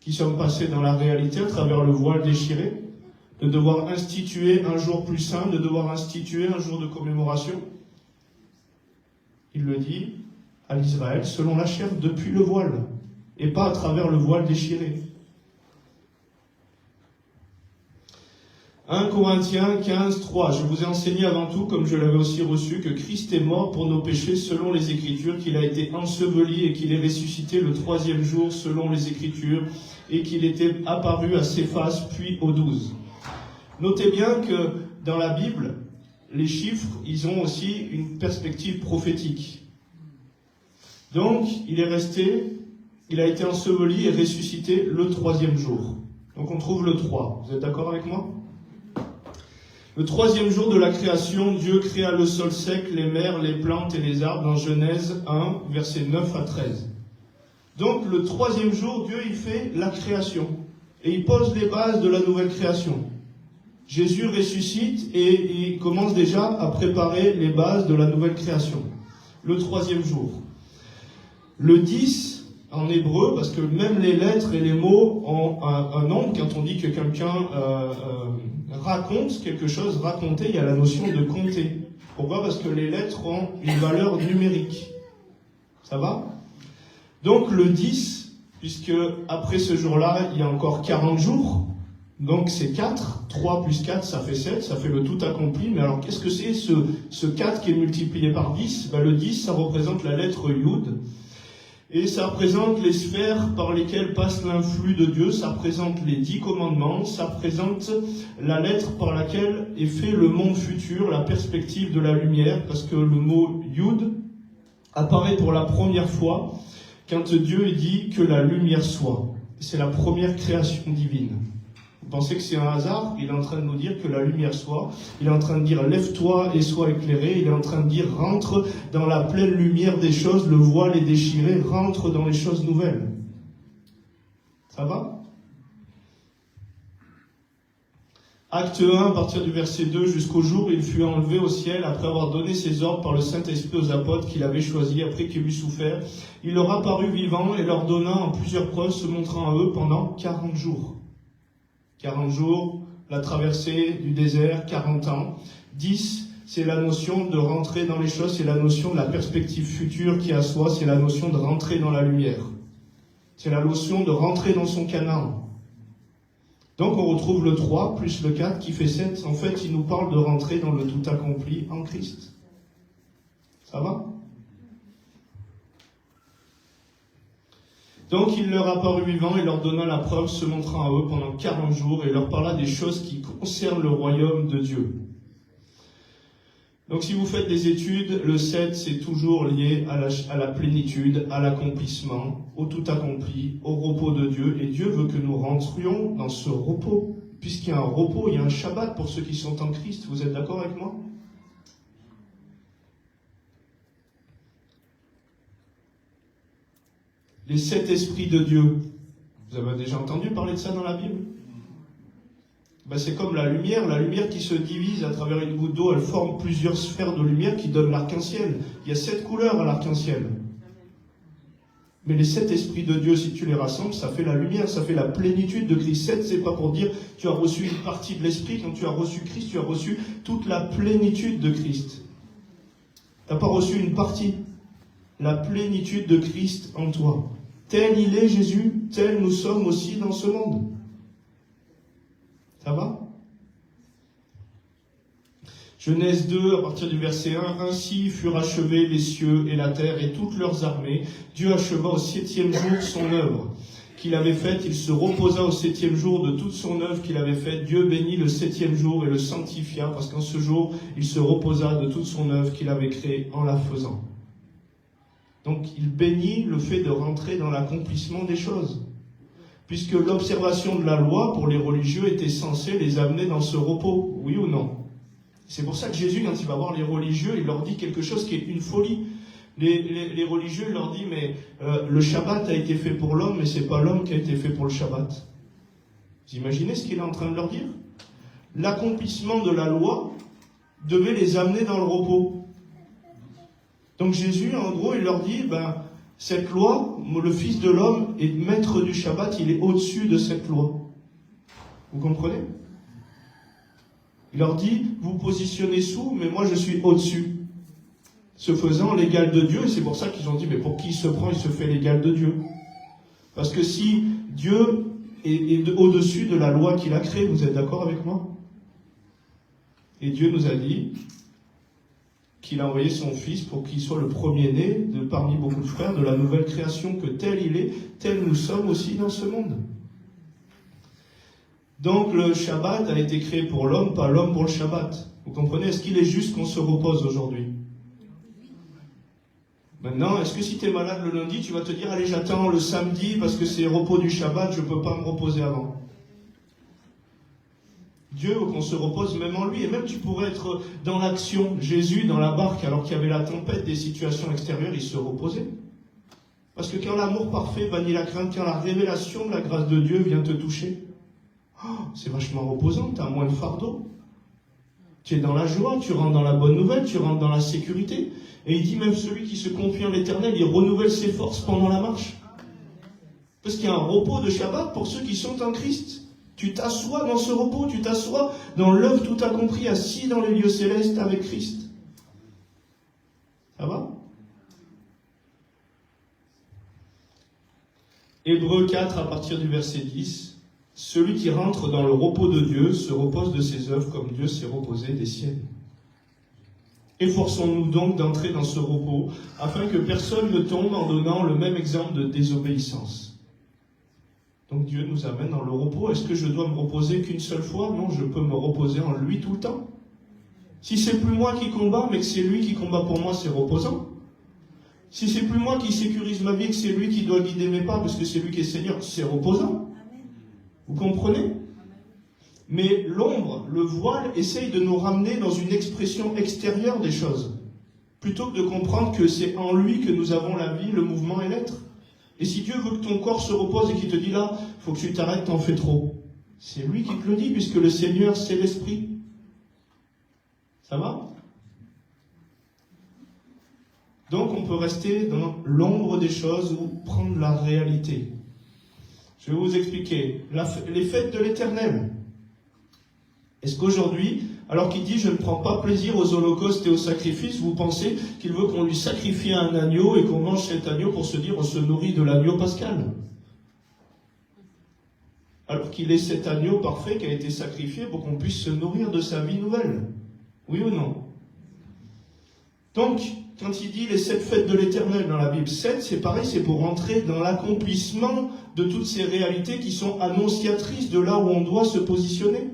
qui sommes passés dans la réalité à travers le voile déchiré, de devoir instituer un jour plus saint, de devoir instituer un jour de commémoration? Il le dit à l'Israël selon la chair depuis le voile, et pas à travers le voile déchiré. 1 Corinthiens 15, 3. Je vous ai enseigné avant tout, comme je l'avais aussi reçu, que Christ est mort pour nos péchés selon les Écritures, qu'il a été enseveli et qu'il est ressuscité le troisième jour selon les Écritures, et qu'il était apparu à Céphas puis aux 12. Notez bien que dans la Bible, les chiffres, ils ont aussi une perspective prophétique. Donc, il a été enseveli et ressuscité le troisième jour. Donc on trouve le 3. Vous êtes d'accord avec moi? Le troisième jour de la création, Dieu créa le sol sec, les mers, les plantes et les arbres dans Genèse 1, versets 9 à 13. Donc le troisième jour, Dieu il fait la création. Et il pose les bases de la nouvelle création. Jésus ressuscite et il commence déjà à préparer les bases de la nouvelle création. Le troisième jour. Le 10, en hébreu, parce que même les lettres et les mots ont un nombre. Quand on dit que quelqu'un raconte quelque chose, raconter, il y a la notion de compter. Pourquoi? Parce que les lettres ont une valeur numérique. Ça va? Donc le 10, puisque après ce jour-là, il y a encore 40 jours, donc c'est 4, 3 plus 4, ça fait 7, ça fait le tout accompli. Mais alors qu'est-ce que c'est ce 4 qui est multiplié par 10? Le 10, ça représente la lettre Yud. Et ça représente les sphères par lesquelles passe l'influx de Dieu, ça représente les 10 commandements, ça représente la lettre par laquelle est fait le monde futur, la perspective de la lumière, parce que le mot Yud apparaît pour la première fois quand Dieu dit que la lumière soit. C'est la première création divine. Vous pensez que c'est un hasard? Il est en train de nous dire que la lumière soit. Il est en train de dire lève-toi et sois éclairé. Il est en train de dire rentre dans la pleine lumière des choses. Le voile est déchiré. Rentre dans les choses nouvelles. Ça va? Acte 1, à partir du verset 2, jusqu'au jour où il fut enlevé au ciel, après avoir donné ses ordres par le Saint-Esprit aux apôtres qu'il avait choisis, après qu'il eut souffert. Il leur apparut vivant et leur donna en plusieurs preuves, se montrant à eux pendant 40 jours. 40 jours, la traversée du désert, 40 ans. 10, c'est la notion de rentrer dans les choses, c'est la notion de la perspective future qui est à soi, c'est la notion de rentrer dans la lumière. C'est la notion de rentrer dans son Canaan. Donc on retrouve le 3 plus le 4 qui fait 7. En fait, il nous parle de rentrer dans le tout accompli en Christ. Ça va? Donc il leur apparut vivant et leur donna la preuve, se montrant à eux pendant 40 jours et leur parla des choses qui concernent le royaume de Dieu. Donc si vous faites des études, le 7 c'est toujours lié à la plénitude, à l'accomplissement, au tout accompli, au repos de Dieu. Et Dieu veut que nous rentrions dans ce repos. Puisqu'il y a un repos, il y a un Shabbat pour ceux qui sont en Christ. Vous êtes d'accord avec moi? Les 7 esprits de Dieu. Vous avez déjà entendu parler de ça dans la Bible? C'est comme la lumière qui se divise à travers une goutte d'eau, elle forme plusieurs sphères de lumière qui donnent l'arc-en-ciel. Il y a 7 couleurs à l'arc-en-ciel. Mais les 7 esprits de Dieu, si tu les rassembles, ça fait la lumière, ça fait la plénitude de Christ. 7, c'est pas pour dire tu as reçu une partie de l'esprit. Quand tu as reçu Christ, tu as reçu toute la plénitude de Christ. Tu n'as pas reçu une partie. La plénitude de Christ en toi. Tel il est Jésus, tel nous sommes aussi dans ce monde. Ça va? Genèse 2, à partir du verset 1, « Ainsi furent achevés les cieux et la terre et toutes leurs armées. Dieu acheva au 7e jour son œuvre qu'il avait faite. Il se reposa au 7e jour de toute son œuvre qu'il avait faite. Dieu bénit le 7e jour et le sanctifia, parce qu'en ce jour, il se reposa de toute son œuvre qu'il avait créée en la faisant. » Donc, il bénit le fait de rentrer dans l'accomplissement des choses. Puisque l'observation de la loi, pour les religieux, était censée les amener dans ce repos. Oui ou non ? C'est pour ça que Jésus, quand il va voir les religieux, il leur dit quelque chose qui est une folie. Les religieux, il leur dit, mais le Shabbat a été fait pour l'homme, mais c'est pas l'homme qui a été fait pour le Shabbat. Vous imaginez ce qu'il est en train de leur dire ? L'accomplissement de la loi devait les amener dans le repos. Donc Jésus, en gros, il leur dit, cette loi, le Fils de l'homme est maître du Shabbat, il est au-dessus de cette loi. Vous comprenez ? Il leur dit, vous vous positionnez sous, mais moi je suis au-dessus. Se faisant l'égal de Dieu, et c'est pour ça qu'ils ont dit, mais pour qui il se prend, il se fait l'égal de Dieu. Parce que si Dieu est au-dessus de la loi qu'il a créée, vous êtes d'accord avec moi ? Et Dieu nous a dit qu'il a envoyé son Fils pour qu'il soit le premier-né de parmi beaucoup de frères de la nouvelle création, que tel il est, tel nous sommes aussi dans ce monde. Donc le Shabbat a été créé pour l'homme, pas l'homme pour le Shabbat. Vous comprenez ? Est-ce qu'il est juste qu'on se repose aujourd'hui ? Maintenant, est-ce que si tu es malade le lundi, tu vas te dire, allez, j'attends le samedi parce que c'est repos du Shabbat, je ne peux pas me reposer avant. Dieu veut qu'on se repose même en lui. Et même tu pourrais être dans l'action. Jésus, dans la barque, alors qu'il y avait la tempête, des situations extérieures, il se reposait. Parce que quand l'amour parfait bannit la crainte, quand la révélation de la grâce de Dieu vient te toucher, c'est vachement reposant, tu as moins de fardeau. Tu es dans la joie, tu rentres dans la bonne nouvelle, tu rentres dans la sécurité. Et il dit même celui qui se confie en l'Éternel, il renouvelle ses forces pendant la marche. Parce qu'il y a un repos de Shabbat pour ceux qui sont en Christ. Tu t'assois dans ce repos, tu t'assois dans l'œuvre tout accomplie, assis dans les lieux célestes avec Christ. Ça va ? Hébreux 4, à partir du verset 10. Celui qui rentre dans le repos de Dieu se repose de ses œuvres comme Dieu s'est reposé des siennes. Efforçons-nous donc d'entrer dans ce repos, afin que personne ne tombe en donnant le même exemple de désobéissance. Donc Dieu nous amène dans le repos. Est-ce que je dois me reposer qu'une seule fois ? Non, je peux me reposer en lui tout le temps. Si c'est plus moi qui combat, mais que c'est lui qui combat pour moi, c'est reposant. Si c'est plus moi qui sécurise ma vie, que c'est lui qui doit guider mes pas, parce que c'est lui qui est Seigneur, c'est reposant. Vous comprenez ? Mais l'ombre, le voile, essaye de nous ramener dans une expression extérieure des choses, plutôt que de comprendre que c'est en lui que nous avons la vie, le mouvement et l'être. Et si Dieu veut que ton corps se repose et qu'il te dit là, il faut que tu t'arrêtes, t'en fais trop. C'est lui qui te le dit, puisque le Seigneur, c'est l'Esprit. Ça va ? Donc on peut rester dans l'ombre des choses ou prendre la réalité. Je vais vous expliquer. Les fêtes de l'Éternel. Est-ce qu'aujourd'hui, alors qu'il dit « je ne prends pas plaisir aux holocaustes et aux sacrifices », vous pensez qu'il veut qu'on lui sacrifie un agneau et qu'on mange cet agneau pour se dire « on se nourrit de l'agneau pascal ». Alors qu'il est cet agneau parfait qui a été sacrifié pour qu'on puisse se nourrir de sa vie nouvelle. Oui ou non ? Donc, quand il dit les 7 fêtes de l'Éternel dans la Bible, 7, c'est pareil, c'est pour entrer dans l'accomplissement de toutes ces réalités qui sont annonciatrices de là où on doit se positionner.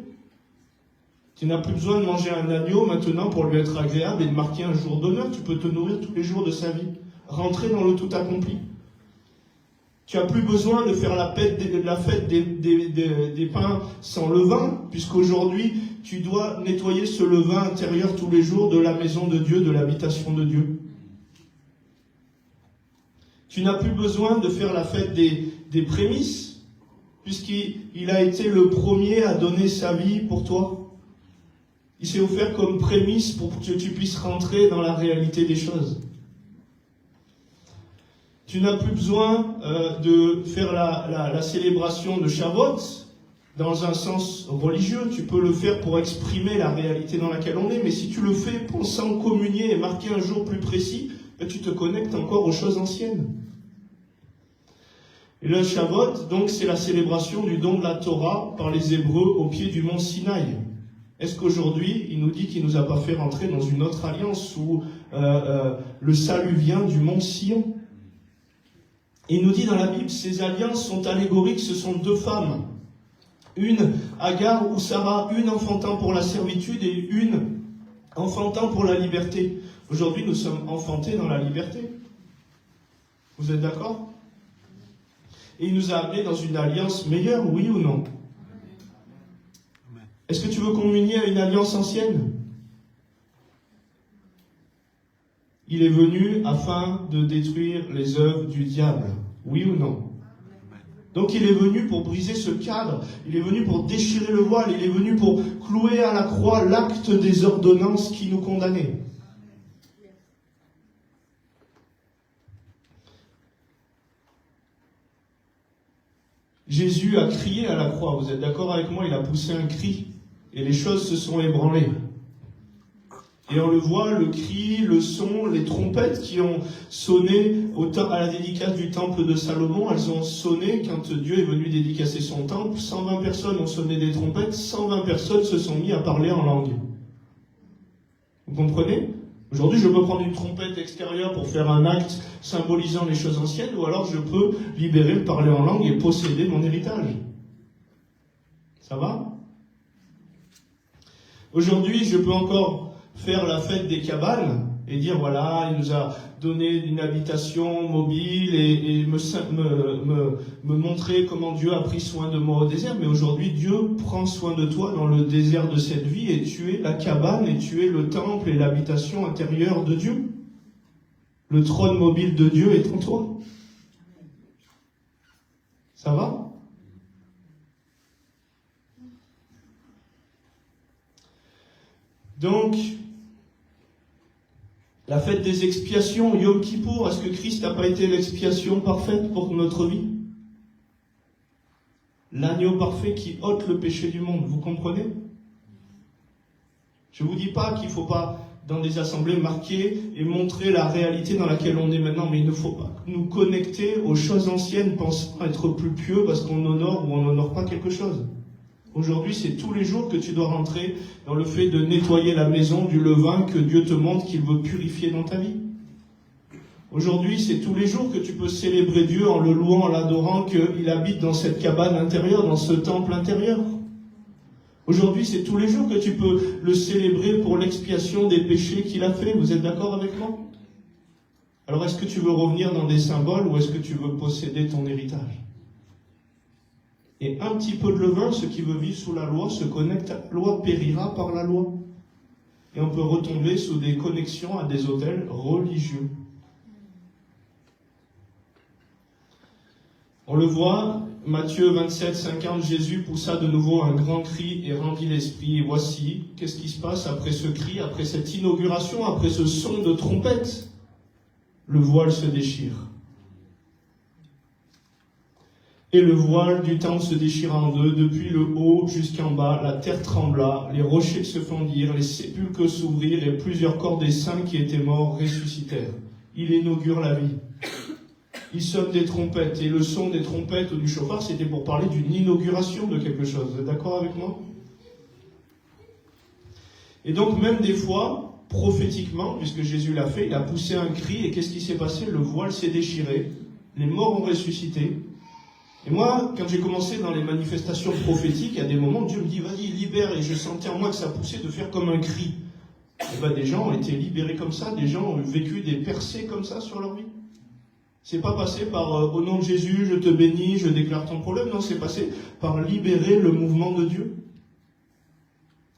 Tu n'as plus besoin de manger un agneau maintenant pour lui être agréable et de marquer un jour d'honneur. Tu peux te nourrir tous les jours de sa vie. Rentrer dans le tout accompli. Tu n'as plus besoin de faire la fête des pains sans levain, puisqu'aujourd'hui, tu dois nettoyer ce levain intérieur tous les jours de la maison de Dieu, de l'habitation de Dieu. Tu n'as plus besoin de faire la fête des prémices, puisqu'il a été le premier à donner sa vie pour toi. Il s'est offert comme prémisse pour que tu puisses rentrer dans la réalité des choses. Tu n'as plus besoin de faire la célébration de Shavuot dans un sens religieux. Tu peux le faire pour exprimer la réalité dans laquelle on est. Mais si tu le fais pensant communier et marquer un jour plus précis, tu te connectes encore aux choses anciennes. Et le Shavuot, donc, c'est la célébration du don de la Torah par les Hébreux au pied du mont Sinaï. Est-ce qu'aujourd'hui, il nous dit qu'il ne nous a pas fait rentrer dans une autre alliance où le salut vient du mont Sion? Il nous dit dans la Bible, ces alliances sont allégoriques, ce sont deux femmes. Une, Agar ou Sarah, une enfantant pour la servitude et une enfantant pour la liberté. Aujourd'hui, nous sommes enfantés dans la liberté. Vous êtes d'accord? Et il nous a amenés dans une alliance meilleure, oui ou non? Est-ce que tu veux communier à une alliance ancienne? Il est venu afin de détruire les œuvres du diable, oui ou non? Donc il est venu pour briser ce cadre, il est venu pour déchirer le voile, il est venu pour clouer à la croix l'acte des ordonnances qui nous condamnaient. Jésus a crié à la croix, vous êtes d'accord avec moi? Il a poussé un cri et les choses se sont ébranlées. Et on le voit, le cri, le son, les trompettes qui ont sonné à la dédicace du temple de Salomon, elles ont sonné quand Dieu est venu dédicacer son temple. 120 personnes ont sonné des trompettes, 120 personnes se sont mis à parler en langue. Vous comprenez? Aujourd'hui, je peux prendre une trompette extérieure pour faire un acte symbolisant les choses anciennes, ou alors je peux libérer le parler en langue et posséder mon héritage. Ça va? Aujourd'hui, je peux encore faire la fête des cabanes et dire voilà, il nous a donné une habitation mobile et me montrer comment Dieu a pris soin de moi au désert. Mais aujourd'hui, Dieu prend soin de toi dans le désert de cette vie et tu es la cabane et tu es le temple et l'habitation intérieure de Dieu. Le trône mobile de Dieu est en toi. Ça va? Donc, la fête des expiations, Yom Kippour, est-ce que Christ n'a pas été l'expiation parfaite pour notre vie? L'agneau parfait qui ôte le péché du monde, vous comprenez? Je ne vous dis pas qu'il ne faut pas, dans des assemblées, marquer et montrer la réalité dans laquelle on est maintenant, mais il ne faut pas nous connecter aux choses anciennes, pensant être plus pieux parce qu'on honore ou on n'honore pas quelque chose. Aujourd'hui, c'est tous les jours que tu dois rentrer dans le fait de nettoyer la maison du levain que Dieu te montre qu'il veut purifier dans ta vie. Aujourd'hui, c'est tous les jours que tu peux célébrer Dieu en le louant, en l'adorant, qu'il habite dans cette cabane intérieure, dans ce temple intérieur. Aujourd'hui, c'est tous les jours que tu peux le célébrer pour l'expiation des péchés qu'il a fait. Vous êtes d'accord avec moi? Alors, est-ce que tu veux revenir dans des symboles ou est-ce que tu veux posséder ton héritage? Et un petit peu de levain, ce qui veut vivre sous la loi, se connecte à la loi, périra par la loi. Et on peut retomber sous des connexions à des autels religieux. On le voit, Matthieu 27, 50, Jésus poussa de nouveau un grand cri et rendit l'esprit. Et voici, qu'est-ce qui se passe après ce cri, après cette inauguration, après ce son de trompette? Le voile se déchire. Et le voile du temple se déchira en deux, depuis le haut jusqu'en bas, la terre trembla, les rochers se fendirent, les sépulcres s'ouvrirent, et plusieurs corps des saints qui étaient morts ressuscitèrent. Il inaugure la vie. Il sonne des trompettes, et le son des trompettes ou du chauffard, c'était pour parler d'une inauguration de quelque chose. Vous êtes d'accord avec moi? Et donc même des fois, prophétiquement, puisque Jésus l'a fait, il a poussé un cri, et qu'est-ce qui s'est passé? Le voile s'est déchiré, les morts ont ressuscité. Et moi, quand j'ai commencé dans les manifestations prophétiques, à des moments, Dieu me dit, vas-y, libère, et je sentais en moi que ça poussait de faire comme un cri. Et bien des gens ont été libérés comme ça, des gens ont vécu des percées comme ça sur leur vie. C'est pas passé par au nom de Jésus, je te bénis, je déclare ton problème. Non, c'est passé par libérer le mouvement de Dieu.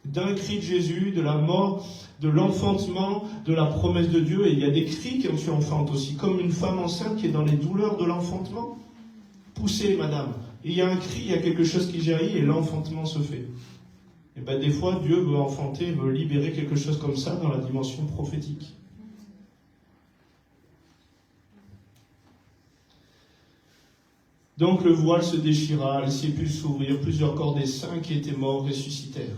D'un cri de Jésus, de la mort, de l'enfantement, de la promesse de Dieu. Et il y a des cris quand tu enfantes aussi, comme une femme enceinte qui est dans les douleurs de l'enfantement. Poussez, madame. Et il y a un cri, il y a quelque chose qui jaillit et l'enfantement se fait. Et bien des fois, Dieu veut enfanter, veut libérer quelque chose comme ça dans la dimension prophétique. Donc le voile se déchira, les sépulcres s'ouvrirent, plusieurs corps des saints qui étaient morts ressuscitèrent.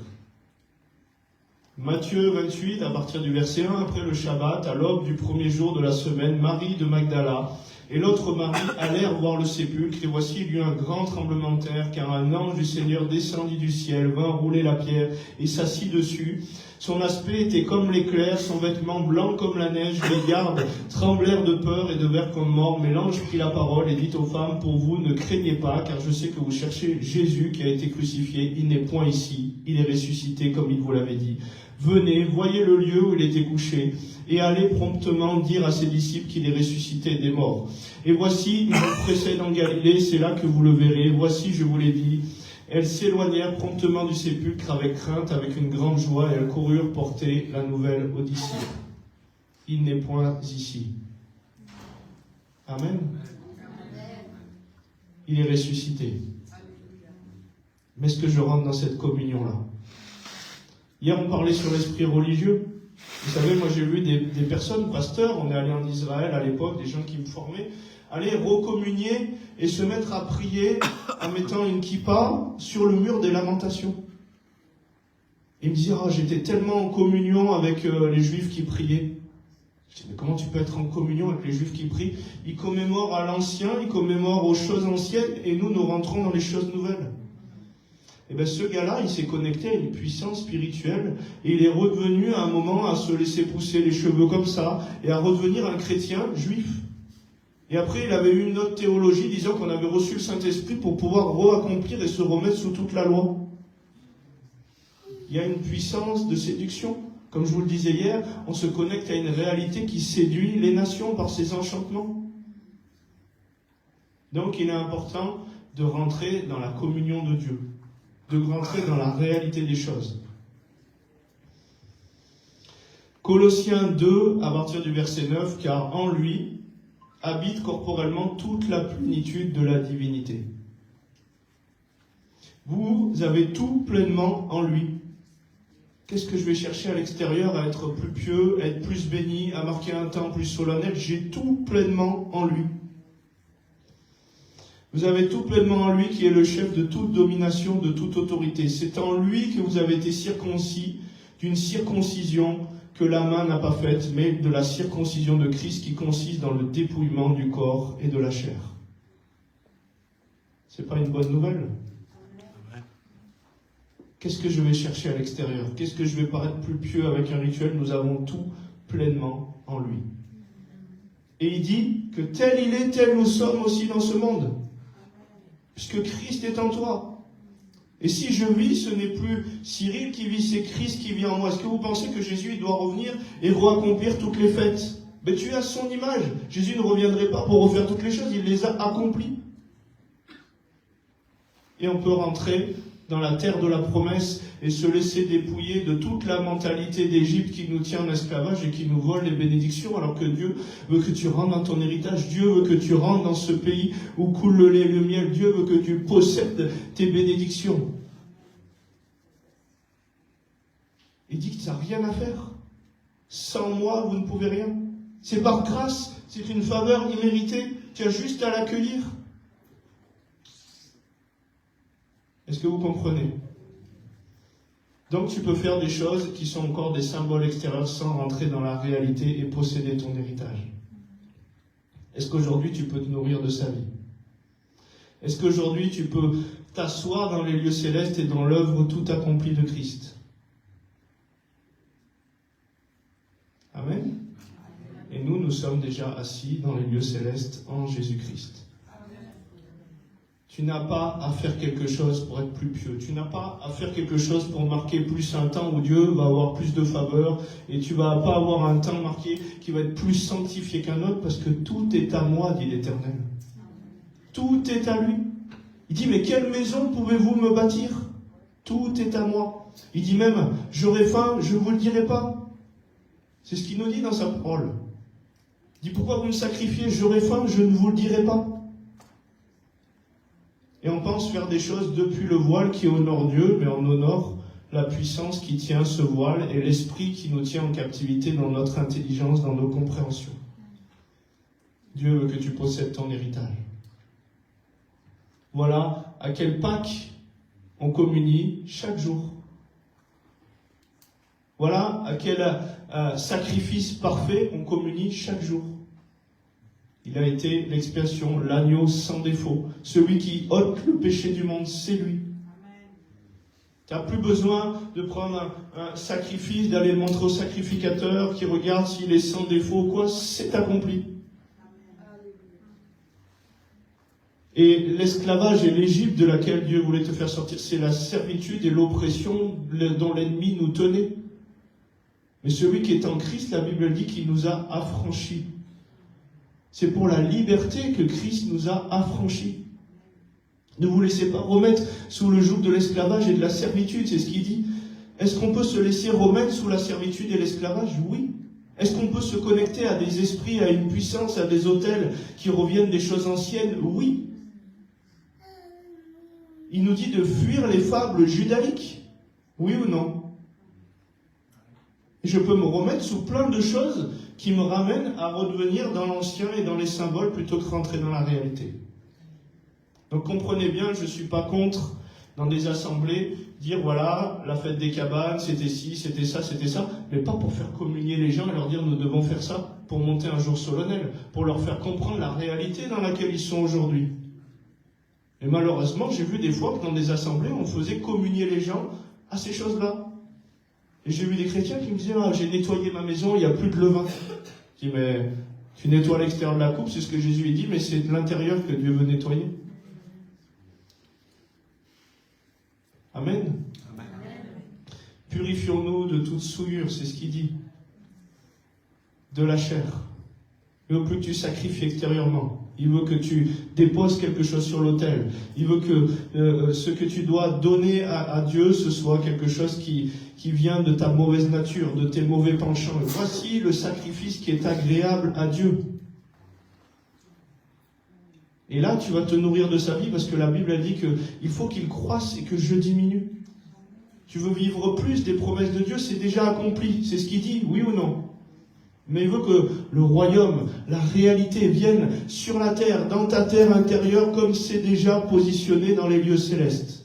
Matthieu 28, à partir du verset 1, après le Shabbat, à l'aube du premier jour de la semaine, Marie de Magdala Et l'autre Marie allèrent voir le sépulcre, et voici il y eut un grand tremblement de terre, car un ange du Seigneur descendit du ciel, vint rouler la pierre et s'assit dessus. Son aspect était comme l'éclair, son vêtement blanc comme la neige. Les gardes tremblèrent de peur et devinrent comme morts. Mais l'ange prit la parole et dit aux femmes, pour vous, ne craignez pas, car je sais que vous cherchez Jésus qui a été crucifié. Il n'est point ici, il est ressuscité comme il vous l'avait dit. Venez, voyez le lieu où il était couché, et allez promptement dire à ses disciples qu'il est ressuscité des morts. Et voici, il vous précède en Galilée, c'est là que vous le verrez. Voici, je vous l'ai dit. Elles s'éloignèrent promptement du sépulcre avec crainte, avec une grande joie, et elles coururent porter la nouvelle aux disciples. Il n'est point ici. Amen. Il est ressuscité. Mais est-ce que je rentre dans cette communion-là? Hier, on parlait sur l'esprit religieux. Vous savez, moi j'ai vu des personnes, pasteurs, on est allé en Israël à l'époque, des gens qui me formaient, aller recommunier et se mettre à prier en mettant une kippa sur le mur des lamentations. Et me dire, j'étais tellement en communion avec les juifs qui priaient. Je dis, mais comment tu peux être en communion avec les juifs qui prient? Ils commémorent à l'ancien, ils commémorent aux choses anciennes, et nous rentrons dans les choses nouvelles. Et bien ce gars-là, il s'est connecté à une puissance spirituelle, et il est revenu à un moment à se laisser pousser les cheveux comme ça, et à redevenir un chrétien juif. Et après, il avait eu une autre théologie disant qu'on avait reçu le Saint-Esprit pour pouvoir re-accomplir et se remettre sous toute la loi. Il y a une puissance de séduction. Comme je vous le disais hier, on se connecte à une réalité qui séduit les nations par ses enchantements. Donc il est important de rentrer dans la communion de Dieu, de rentrer dans la réalité des choses. Colossiens 2, à partir du verset 9, car en lui habite corporellement toute la plénitude de la divinité. Vous avez tout pleinement en lui. Qu'est-ce que je vais chercher à l'extérieur? À être plus pieux, à être plus béni, à marquer un temps plus solennel? J'ai tout pleinement en lui. Vous avez tout pleinement en lui qui est le chef de toute domination, de toute autorité. C'est en lui que vous avez été circoncis d'une circoncision que la main n'a pas faite, mais de la circoncision de Christ qui consiste dans le dépouillement du corps et de la chair. C'est pas une bonne nouvelle? Qu'est-ce que je vais chercher à l'extérieur? Qu'est-ce que je vais paraître plus pieux avec un rituel? Nous avons tout pleinement en lui. Et il dit que tel il est, tel nous sommes aussi dans ce monde. Puisque Christ est en toi. Et si je vis, ce n'est plus Cyril qui vit, c'est Christ qui vit en moi. Est-ce que vous pensez que Jésus il doit revenir et re-accomplir toutes les fêtes? Mais tu as son image. Jésus ne reviendrait pas pour refaire toutes les choses, il les a accomplies. Et on peut rentrer dans la terre de la promesse et se laisser dépouiller de toute la mentalité d'Égypte qui nous tient en esclavage et qui nous vole les bénédictions, alors que Dieu veut que tu rentres dans ton héritage, Dieu veut que tu rentres dans ce pays où coule le lait et le miel, Dieu veut que tu possèdes tes bénédictions. Il dit que tu n'as rien à faire. Sans moi, vous ne pouvez rien. C'est par grâce, c'est une faveur imméritée, tu as juste à l'accueillir. Est-ce que vous comprenez? Donc tu peux faire des choses qui sont encore des symboles extérieurs sans rentrer dans la réalité et posséder ton héritage. Est-ce qu'aujourd'hui tu peux te nourrir de sa vie? Est-ce qu'aujourd'hui tu peux t'asseoir dans les lieux célestes et dans l'œuvre tout accomplie de Christ? Amen. Et nous sommes déjà assis dans les lieux célestes en Jésus-Christ. Tu n'as pas à faire quelque chose pour être plus pieux. Tu n'as pas à faire quelque chose pour marquer plus un temps où Dieu va avoir plus de faveur. Et tu ne vas pas avoir un temps marqué qui va être plus sanctifié qu'un autre parce que tout est à moi, dit l'Éternel. Tout est à lui. Il dit, mais quelle maison pouvez-vous me bâtir? Tout est à moi. Il dit même, j'aurai faim, je ne vous le dirai pas. C'est ce qu'il nous dit dans sa parole. Il dit, pourquoi vous me sacrifiez? J'aurai faim, je ne vous le dirai pas. Et on pense faire des choses depuis le voile qui honore Dieu, mais on honore la puissance qui tient ce voile et l'esprit qui nous tient en captivité dans notre intelligence, dans nos compréhensions. Dieu veut que tu possèdes ton héritage. Voilà à quelle Pâques on communie chaque jour. Voilà à quel sacrifice parfait on communie chaque jour. Il Il a été l'expiation, l'agneau sans défaut. Celui qui ôte le péché du monde, c'est lui. Tu n'as plus besoin de prendre un sacrifice, d'aller le montrer au sacrificateur qui regarde s'il est sans défaut ou quoi. C'est accompli. Et l'esclavage et l'Égypte de laquelle Dieu voulait te faire sortir, c'est la servitude et l'oppression dont l'ennemi nous tenait. Mais celui qui est en Christ, la Bible dit qu'il nous a affranchis. C'est pour la liberté que Christ nous a affranchis. Ne vous laissez pas remettre sous le joug de l'esclavage et de la servitude, c'est ce qu'il dit. Est-ce qu'on peut se laisser remettre sous la servitude et l'esclavage? Oui. Est-ce qu'on peut se connecter à des esprits, à une puissance, à des autels qui reviennent des choses anciennes? Oui. Il nous dit de fuir les fables judaïques. Oui ou non? Je peux me remettre sous plein de choses qui me ramènent à redevenir dans l'ancien et dans les symboles plutôt que rentrer dans la réalité. Donc comprenez bien, je ne suis pas contre, dans des assemblées, dire voilà, la fête des cabanes, c'était ci, c'était ça, mais pas pour faire communier les gens et leur dire nous devons faire ça pour monter un jour solennel, pour leur faire comprendre la réalité dans laquelle ils sont aujourd'hui. Et malheureusement, j'ai vu des fois que dans des assemblées, on faisait communier les gens à ces choses-là. Et j'ai vu des chrétiens qui me disaient ah, j'ai nettoyé ma maison, il n'y a plus de levain. Je dis mais tu nettoies l'extérieur de la coupe, c'est ce que Jésus a dit, mais c'est de l'intérieur que Dieu veut nettoyer. Amen. Amen. Purifions-nous de toute souillure, c'est ce qu'il dit. De la chair. Il veut plus que tu sacrifies extérieurement. Il veut que tu déposes quelque chose sur l'autel. Il veut que ce que tu dois donner à Dieu, ce soit quelque chose qui vient de ta mauvaise nature, de tes mauvais penchants. Et voici le sacrifice qui est agréable à Dieu. Et là, tu vas te nourrir de sa vie parce que la Bible a dit qu'il faut qu'il croisse et que je diminue. Tu veux vivre plus des promesses de Dieu, c'est déjà accompli. C'est ce qu'il dit, oui ou non? Mais il veut que le royaume, la réalité vienne sur la terre, dans ta terre intérieure, comme c'est déjà positionné dans les lieux célestes.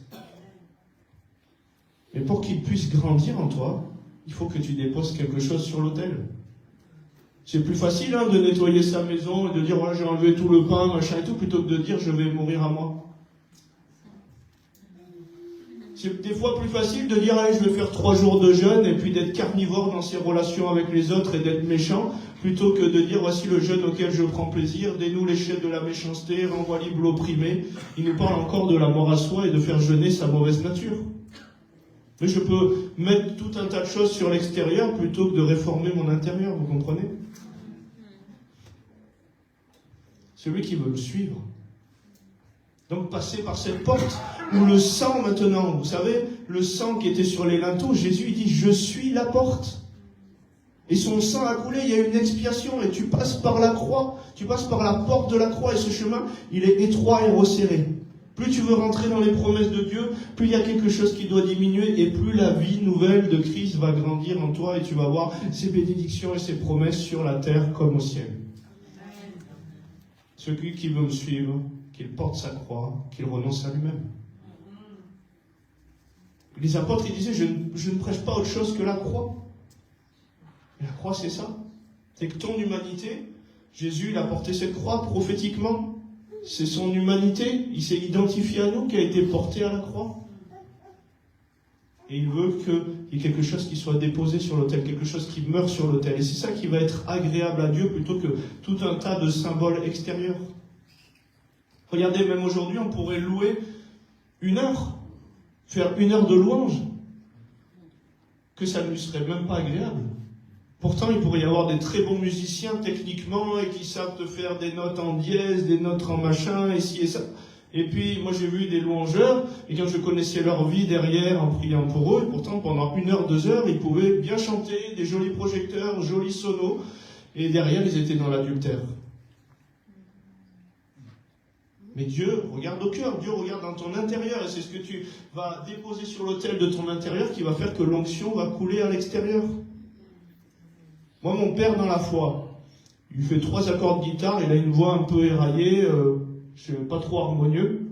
Mais pour qu'il puisse grandir en toi, il faut que tu déposes quelque chose sur l'autel. C'est plus facile de nettoyer sa maison et de dire ouais, j'ai enlevé tout le pain, machin et tout, plutôt que de dire je vais mourir à moi. C'est des fois plus facile de dire allez, je vais faire 3 jours de jeûne et puis d'être carnivore dans ses relations avec les autres et d'être méchant, plutôt que de dire voici le jeûne auquel je prends plaisir, dénoue les chaînes de la méchanceté, renvoie libre l'opprimé. Il nous parle encore de la mort à soi et de faire jeûner sa mauvaise nature. Mais je peux mettre tout un tas de choses sur l'extérieur plutôt que de réformer mon intérieur, vous comprenez? Celui qui veut me suivre. Donc passer par cette porte où le sang maintenant, vous savez, le sang qui était sur les linteaux, Jésus il dit je suis la porte. Et son sang a coulé, il y a une expiation et tu passes par la croix, tu passes par la porte de la croix et ce chemin il est étroit et resserré. Plus tu veux rentrer dans les promesses de Dieu, plus il y a quelque chose qui doit diminuer et plus la vie nouvelle de Christ va grandir en toi et tu vas voir ses bénédictions et ses promesses sur la terre comme au ciel. Celui qui veut me suivre, qu'il porte sa croix, qu'il renonce à lui-même. Les apôtres, ils disaient, je ne prêche pas autre chose que la croix. Et la croix, c'est ça. C'est que ton humanité, Jésus, il a porté cette croix prophétiquement. C'est son humanité, il s'est identifié à nous, qui a été porté à la croix. Et il veut qu'il y ait quelque chose qui soit déposé sur l'autel, quelque chose qui meurt sur l'autel. Et c'est ça qui va être agréable à Dieu plutôt que tout un tas de symboles extérieurs. Regardez, même aujourd'hui, on pourrait louer 1 heure, faire 1 heure de louange, que ça ne lui serait même pas agréable. Pourtant, il pourrait y avoir des très bons musiciens techniquement et qui savent te faire des notes en dièse, des notes en machin, et ci et ça. Et puis, moi j'ai vu des louangeurs, et quand je connaissais leur vie derrière en priant pour eux, et pourtant pendant 1 heure, 2 heures, ils pouvaient bien chanter, des jolis projecteurs, jolis sonos, et derrière ils étaient dans l'adultère. Mais Dieu regarde au cœur, Dieu regarde dans ton intérieur, et c'est ce que tu vas déposer sur l'autel de ton intérieur qui va faire que l'onction va couler à l'extérieur. Moi, mon père dans la foi, il fait 3 accords de guitare, il a une voix un peu éraillée, pas trop harmonieux,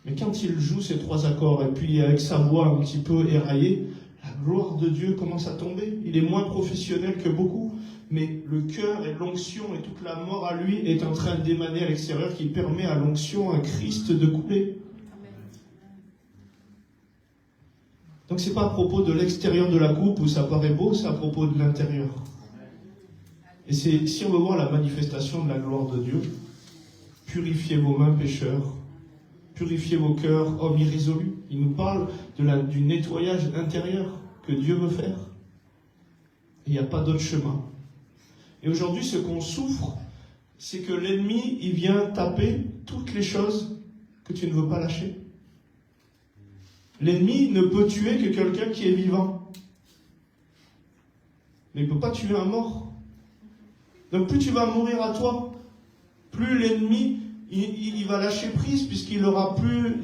mais quand il joue ces 3 accords, et puis avec sa voix un petit peu éraillée, la gloire de Dieu commence à tomber. Il est moins professionnel que beaucoup, mais le cœur et l'onction et toute la mort à lui est en train d'émaner à l'extérieur qui permet à l'onction, à Christ de couler. Donc c'est pas à propos de l'extérieur de la coupe où ça paraît beau, c'est à propos de l'intérieur. Et si on veut voir la manifestation de la gloire de Dieu, purifiez vos mains pécheurs, purifiez vos cœurs hommes irrésolus. Il nous parle du nettoyage intérieur que Dieu veut faire. Et il n'y a pas d'autre chemin. Et aujourd'hui, ce qu'on souffre, c'est que l'ennemi, il vient taper toutes les choses que tu ne veux pas lâcher. L'ennemi ne peut tuer que quelqu'un qui est vivant. Mais il ne peut pas tuer un mort. Donc plus tu vas mourir à toi, plus l'ennemi, il va lâcher prise, puisqu'il aura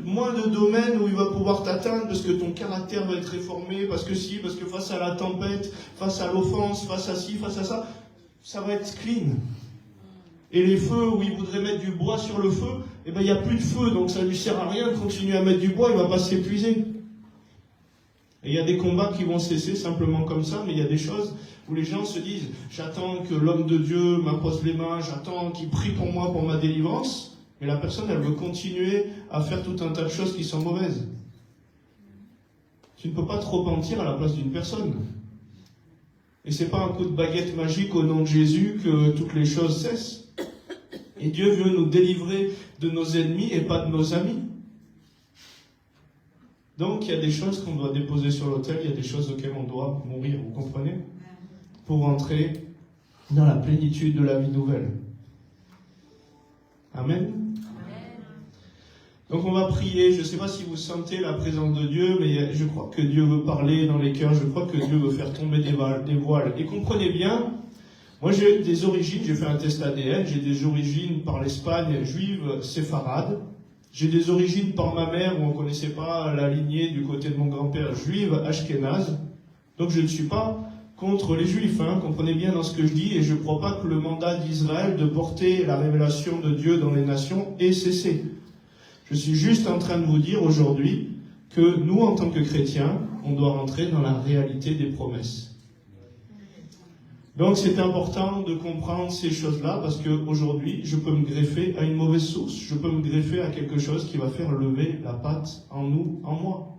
moins de domaines où il va pouvoir t'atteindre, parce que ton caractère va être réformé, parce que face à la tempête, face à l'offense, face à ci, face à ça, ça va être clean. Et les feux où il voudrait mettre du bois sur le feu, eh ben il n'y a plus de feu, donc ça ne lui sert à rien de continuer à mettre du bois, il ne va pas s'épuiser. Et il y a des combats qui vont cesser simplement comme ça, mais il y a des choses où les gens se disent « J'attends que l'homme de Dieu m'impose les mains, j'attends qu'il prie pour moi pour ma délivrance », mais la personne, elle veut continuer à faire tout un tas de choses qui sont mauvaises. Tu ne peux pas trop mentir à la place d'une personne. Et c'est pas un coup de baguette magique au nom de Jésus que toutes les choses cessent. Et Dieu veut nous délivrer de nos ennemis et pas de nos amis. Donc il y a des choses qu'on doit déposer sur l'autel, il y a des choses auxquelles on doit mourir, vous comprenez? Pour entrer dans la plénitude de la vie nouvelle. Amen. Donc on va prier, je ne sais pas si vous sentez la présence de Dieu, mais je crois que Dieu veut parler dans les cœurs, je crois que Dieu veut faire tomber des voiles. Et comprenez bien, moi j'ai des origines, j'ai fait un test ADN, j'ai des origines par l'Espagne juive séfarade, j'ai des origines par ma mère où on ne connaissait pas la lignée du côté de mon grand-père juive ashkénaze, donc je ne suis pas contre les juifs, comprenez bien dans ce que je dis, et je ne crois pas que le mandat d'Israël de porter la révélation de Dieu dans les nations ait cessé. Je suis juste en train de vous dire aujourd'hui que nous, en tant que chrétiens, on doit rentrer dans la réalité des promesses. Donc c'est important de comprendre ces choses-là, parce qu'aujourd'hui, je peux me greffer à une mauvaise source, je peux me greffer à quelque chose qui va faire lever la patte en nous, en moi.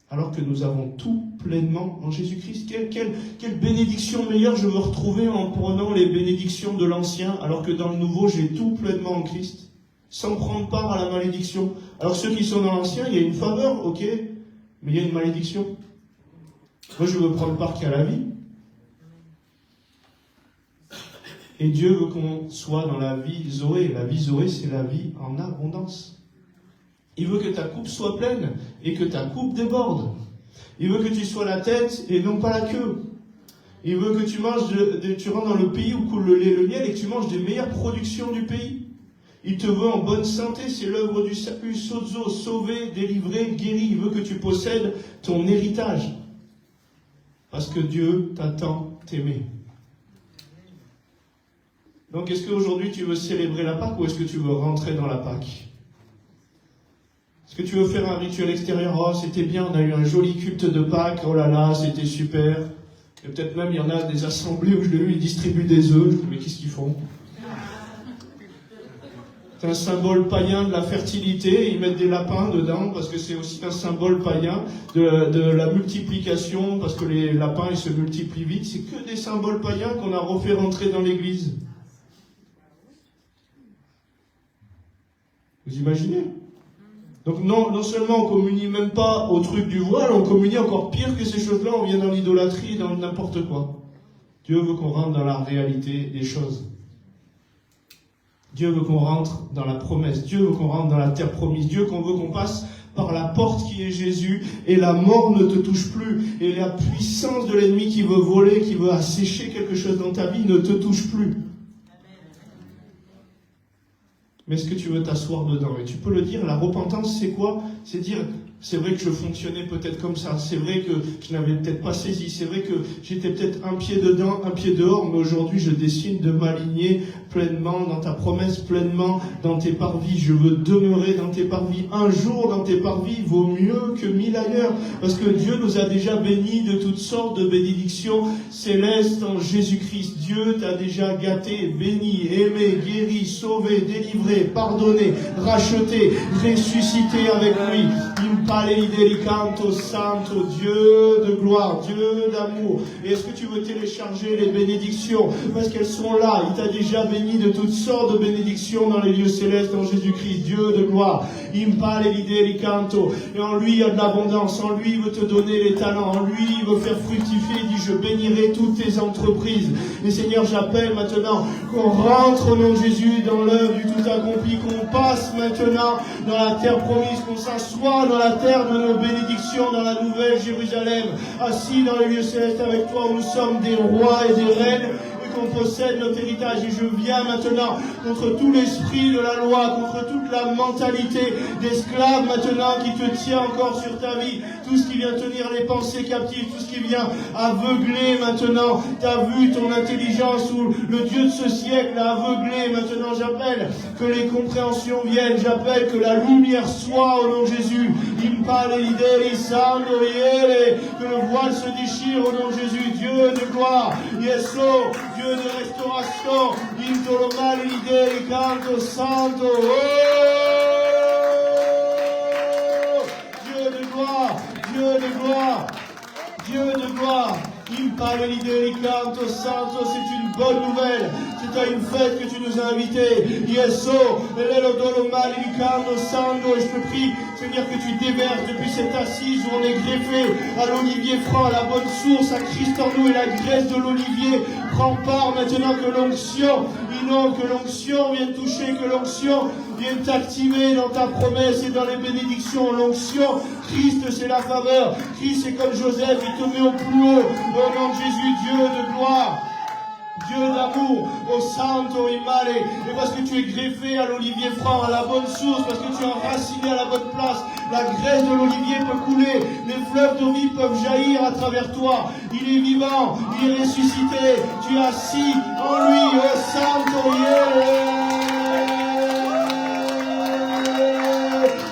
Alors que nous avons tout pleinement en Jésus-Christ. Quelle bénédiction meilleure je veux retrouver en prenant les bénédictions de l'Ancien, alors que dans le Nouveau, j'ai tout pleinement en Christ, sans prendre part à la malédiction. Alors ceux qui sont dans l'Ancien, il y a une faveur, ok, mais il y a une malédiction. Moi, je veux prendre part qu'à la vie. Et Dieu veut qu'on soit dans la vie Zoé. La vie Zoé, c'est la vie en abondance. Il veut que ta coupe soit pleine et que ta coupe déborde. Il veut que tu sois la tête et non pas la queue. Il veut que tu rentres dans le pays où coule le lait et le miel et que tu manges des meilleures productions du pays. Il te veut en bonne santé, c'est l'œuvre du salut, sozo, sauvé, délivré, guéri. Il veut que tu possèdes ton héritage. Parce que Dieu t'a tant aimé. Donc est-ce qu'aujourd'hui tu veux célébrer la Pâque ou est-ce que tu veux rentrer dans la Pâque? Est-ce que tu veux faire un rituel extérieur? Oh, c'était bien, on a eu un joli culte de Pâques, oh là là, c'était super. Et peut-être même il y en a des assemblées où je l'ai vu, ils distribuent des œufs. Mais qu'est-ce qu'ils font? C'est un symbole païen de la fertilité, ils mettent des lapins dedans, parce que c'est aussi un symbole païen de la multiplication, parce que les lapins ils se multiplient vite. C'est que des symboles païens qu'on a refait rentrer dans l'église. Vous imaginez? Donc non seulement on communie même pas au truc du voile, on communie encore pire que ces choses-là, on vient dans l'idolâtrie et dans n'importe quoi. Dieu veut qu'on rentre dans la réalité des choses. Dieu veut qu'on rentre dans la promesse. Dieu veut qu'on rentre dans la terre promise. Dieu veut qu'on passe par la porte qui est Jésus et la mort ne te touche plus. Et la puissance de l'ennemi qui veut voler, qui veut assécher quelque chose dans ta vie ne te touche plus. Mais est-ce que tu veux t'asseoir dedans? Et tu peux le dire, la repentance c'est quoi? C'est dire, C'est vrai que je fonctionnais peut-être comme ça. C'est vrai que je n'avais peut-être pas saisi. C'est vrai que j'étais peut-être un pied dedans, un pied dehors. Mais aujourd'hui, je décide de m'aligner pleinement dans ta promesse, pleinement dans tes parvis. Je veux demeurer dans tes parvis. Un jour dans tes parvis vaut mieux que 1000 ailleurs. Parce que Dieu nous a déjà bénis de toutes sortes de bénédictions célestes en Jésus-Christ. Dieu t'a déjà gâté, béni, aimé, guéri, sauvé, délivré, pardonné, racheté, ressuscité avec lui. Canto Santo, Dieu de gloire, Dieu d'amour. Et est-ce que tu veux télécharger les bénédictions? Parce qu'elles sont là. Il t'a déjà béni de toutes sortes de bénédictions dans les lieux célestes en Jésus-Christ, Dieu de gloire. Canto. Et en lui, il y a de l'abondance. En lui, il veut te donner les talents. En lui, il veut faire fructifier. Il dit, je bénirai toutes tes entreprises. Et Seigneur, j'appelle maintenant qu'on rentre au nom de Jésus dans l'œuvre du tout accompli, qu'on passe maintenant dans la terre promise, qu'on s'assoit dans la terre de nos bénédictions, dans la nouvelle Jérusalem, assis dans les lieux célestes avec toi où nous sommes des rois et des reines, et qu'on possède notre héritage. Et je viens maintenant contre tout l'esprit de la loi, contre toute la mentalité d'esclave maintenant qui te tient encore sur ta vie, tout ce qui vient tenir les pensées captives, tout ce qui vient aveugler maintenant ta vue, ton intelligence, ou le Dieu de ce siècle a aveuglé. Maintenant j'appelle que les compréhensions viennent, j'appelle que la lumière soit au nom de Jésus. Que le voile se déchire au nom de Jésus. Dieu de gloire, Yeso, Dieu de restauration, Canto Santo. Dieu de gloire, Dieu de gloire, Dieu de gloire. Canto Santo, c'est une bonne nouvelle. C'est à une fête que tu nous as invités. Yeso, Canto Santo. Et je te prie, Seigneur, que tu déverses depuis cette assise où on est greffé à l'olivier franc, à la bonne source, à Christ en nous, et la graisse de l'olivier prend part maintenant, que l'onction, que l'onction vienne toucher, que l'onction vienne t'activer dans ta promesse et dans les bénédictions. L'onction, Christ, c'est la faveur. Christ, c'est comme Joseph, il te met au plus haut. Au nom de Jésus, Dieu de gloire, Dieu d'amour, au Santo Imale. Et parce que tu es greffé à l'olivier franc, à la bonne source, parce que tu es enraciné à la bonne place, la graisse de l'olivier peut couler, les fleuves d'eau vive peuvent jaillir à travers toi. Il est vivant, il est ressuscité, tu es assis en lui, au Santo Imale.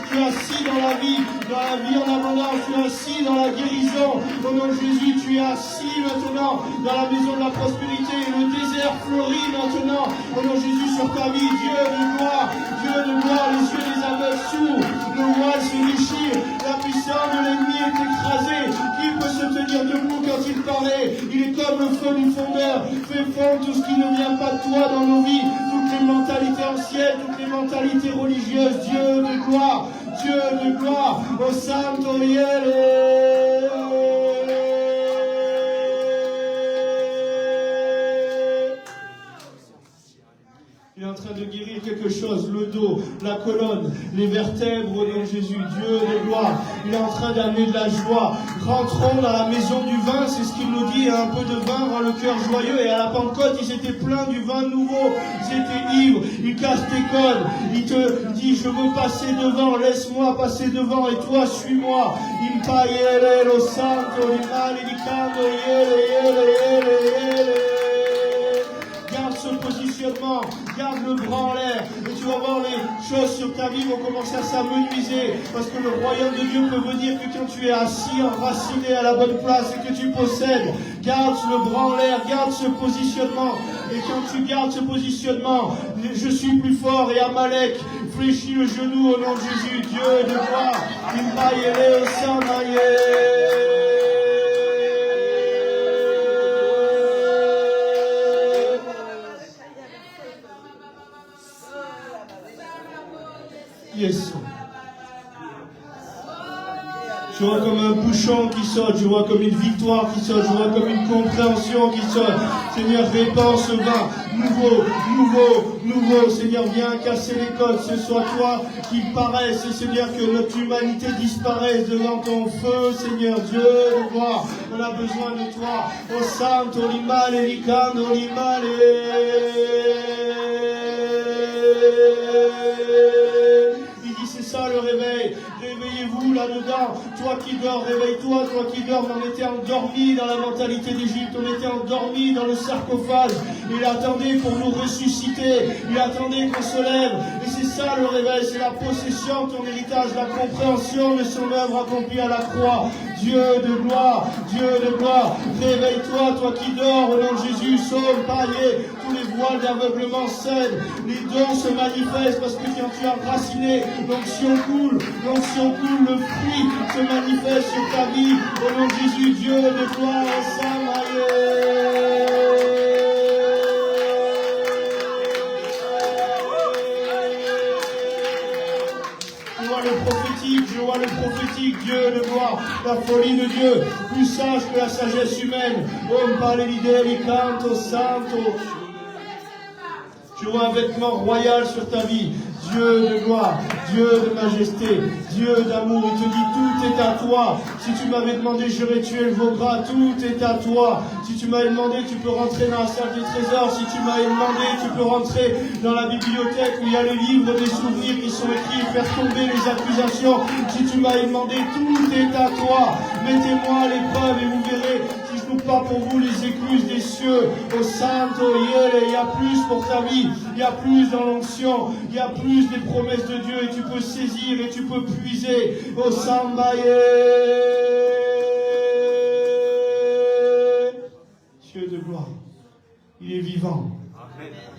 Tu es assis dans la vie en abondance, tu es assis dans la guérison. Au nom de Jésus, tu es assis maintenant dans la maison de la prospérité. Le désert fleurit maintenant. Au nom de Jésus, sur ta vie, Dieu de gloire, les yeux des aveugles s'ouvrent, le voile se déchire, la puissance de l'ennemi est écrasée. Qui peut se tenir debout quand il paraît? Il est comme le feu du fondeur. Fais fondre tout ce qui ne vient pas de toi dans nos vies, toutes les mentalités anciennes, toutes les mentalités religieuses. Dieu de gloire, au Santo Iere. Il est en train de guérir quelque chose, le dos, la colonne, les vertèbres au nom de Jésus, Dieu de gloire. Il est en train d'amener de la joie. Rentrons dans la maison du vin, c'est ce qu'il nous dit, un peu de vin rend le cœur joyeux. Et à la Pentecôte, ils étaient pleins du vin nouveau, ils étaient ivres, il casse tes codes, il te dit, je veux passer devant, laisse-moi passer devant, et toi, suis-moi. Impaiere lo santo, l'imalilicando, garde ce positionnement, garde le bras en l'air, et tu vas voir les choses sur ta vie vont commencer à s'amenuiser, parce que le royaume de Dieu peut venir que quand tu es assis, enraciné à la bonne place et que tu possèdes. Garde le bras en l'air, garde ce positionnement, et quand tu gardes ce positionnement, je suis plus fort, et Amalek fléchit le genou au nom de Jésus, Dieu de gloire, Impaïele Samaye. Yes. Je vois comme un bouchon qui saute, je vois comme une victoire qui saute, je vois comme une compréhension qui saute. Seigneur, répands ce vin nouveau. Seigneur, viens casser les codes. Ce soit toi qui paraisse, et Seigneur, que notre humanité disparaisse devant ton feu, Seigneur Dieu de gloire. On a besoin de toi. Au Santo Limale, Licando Limale. C'est ça le le réveil. Réveillez-vous là-dedans. Toi qui dors, réveille-toi. Toi qui dors, on était endormi dans la mentalité d'Égypte. On était endormi dans le sarcophage. Il attendait pour nous ressusciter. Il attendait qu'on se lève. Et c'est ça le réveil. C'est la possession de ton héritage, la compréhension de son œuvre accomplie à la croix. Dieu de gloire, Dieu de gloire. Réveille-toi, toi qui dors, au nom de Jésus. Sauve, paillé. Tous les voiles d'aveuglement cèdent. Les dons se manifestent parce que quand tu as raciné, l'onction coule, le fruit se manifeste sur ta vie. Au nom de Jésus, Dieu de gloire, je vois le prophétique, Dieu de gloire, la folie de Dieu, plus sage que la sagesse humaine. Om parle l'idée, canto santo. Je vois un vêtement royal sur ta vie. Dieu de gloire, Dieu de majesté, Dieu d'amour. Il te dit tout est à toi. Si tu m'avais demandé, j'aurais tué le veau gras. Tout est à toi. Si tu m'avais demandé, tu peux rentrer dans la salle des trésors. Si tu m'avais demandé, tu peux rentrer dans la bibliothèque où il y a les livres des souvenirs qui sont écrits, faire tomber les accusations. Si tu m'avais demandé, tout est à toi. Mettez-moi à l'épreuve et vous verrez. Si je n'ouvre pas pour vous les écluses des cieux, au Santo Yele, il y a plus pour ta vie. Il y a plus dans l'onction. Il y a plus des promesses de Dieu et tu peux saisir et tu peux puiser au Sambaye. Dieu de gloire, il est vivant,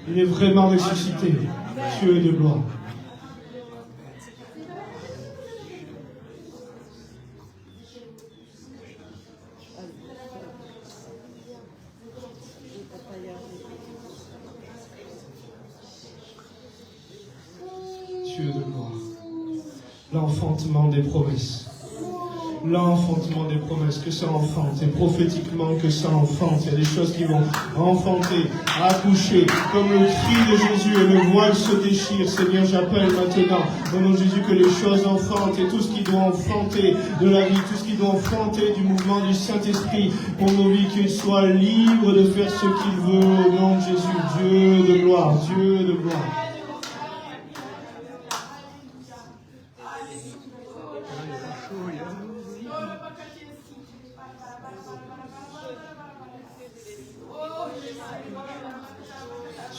il est vraiment ressuscité. Dieu de gloire. Dieu de gloire. L'enfantement des promesses. L'enfantement des promesses, que ça enfante, et prophétiquement que ça enfante. Il y a des choses qui vont enfanter, accoucher, comme le cri de Jésus et le voile se déchire. Seigneur, j'appelle maintenant, au nom de Jésus, que les choses enfantent et tout ce qui doit enfanter de la vie, tout ce qui doit enfanter du mouvement du Saint-Esprit pour nos vies, qu'il soit libre de faire ce qu'il veut, au nom de Jésus. Dieu de gloire, Dieu de gloire.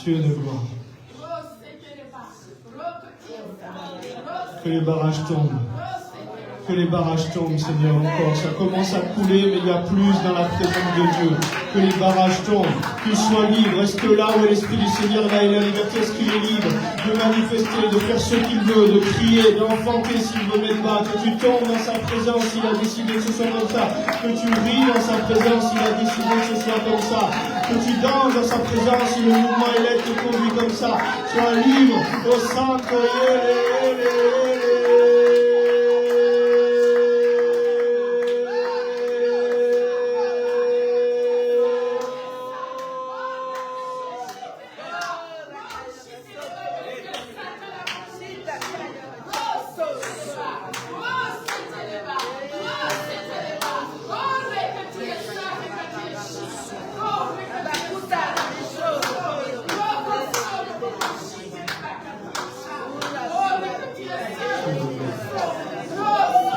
Dieu de gloire. Que les barrages tombent. Que les barrages tombent, Seigneur, encore. Ça commence à couler, mais il y a plus dans la présence de Dieu. Que les barrages tombent. Qu'il soit libre. Est-ce que là où est l'Esprit du Seigneur, là il a la liberté, est-ce qu'il est libre de manifester, de faire ce qu'il veut, de crier, d'enfanter s'il veut mettre bas. Que tu tombes dans sa présence, il a décidé que ce soit comme ça. Que tu ris dans sa présence, il a décidé que ce soit comme ça. Que tu danses dans sa présence, si le mouvement est te conduit comme ça. Sois libre au Santo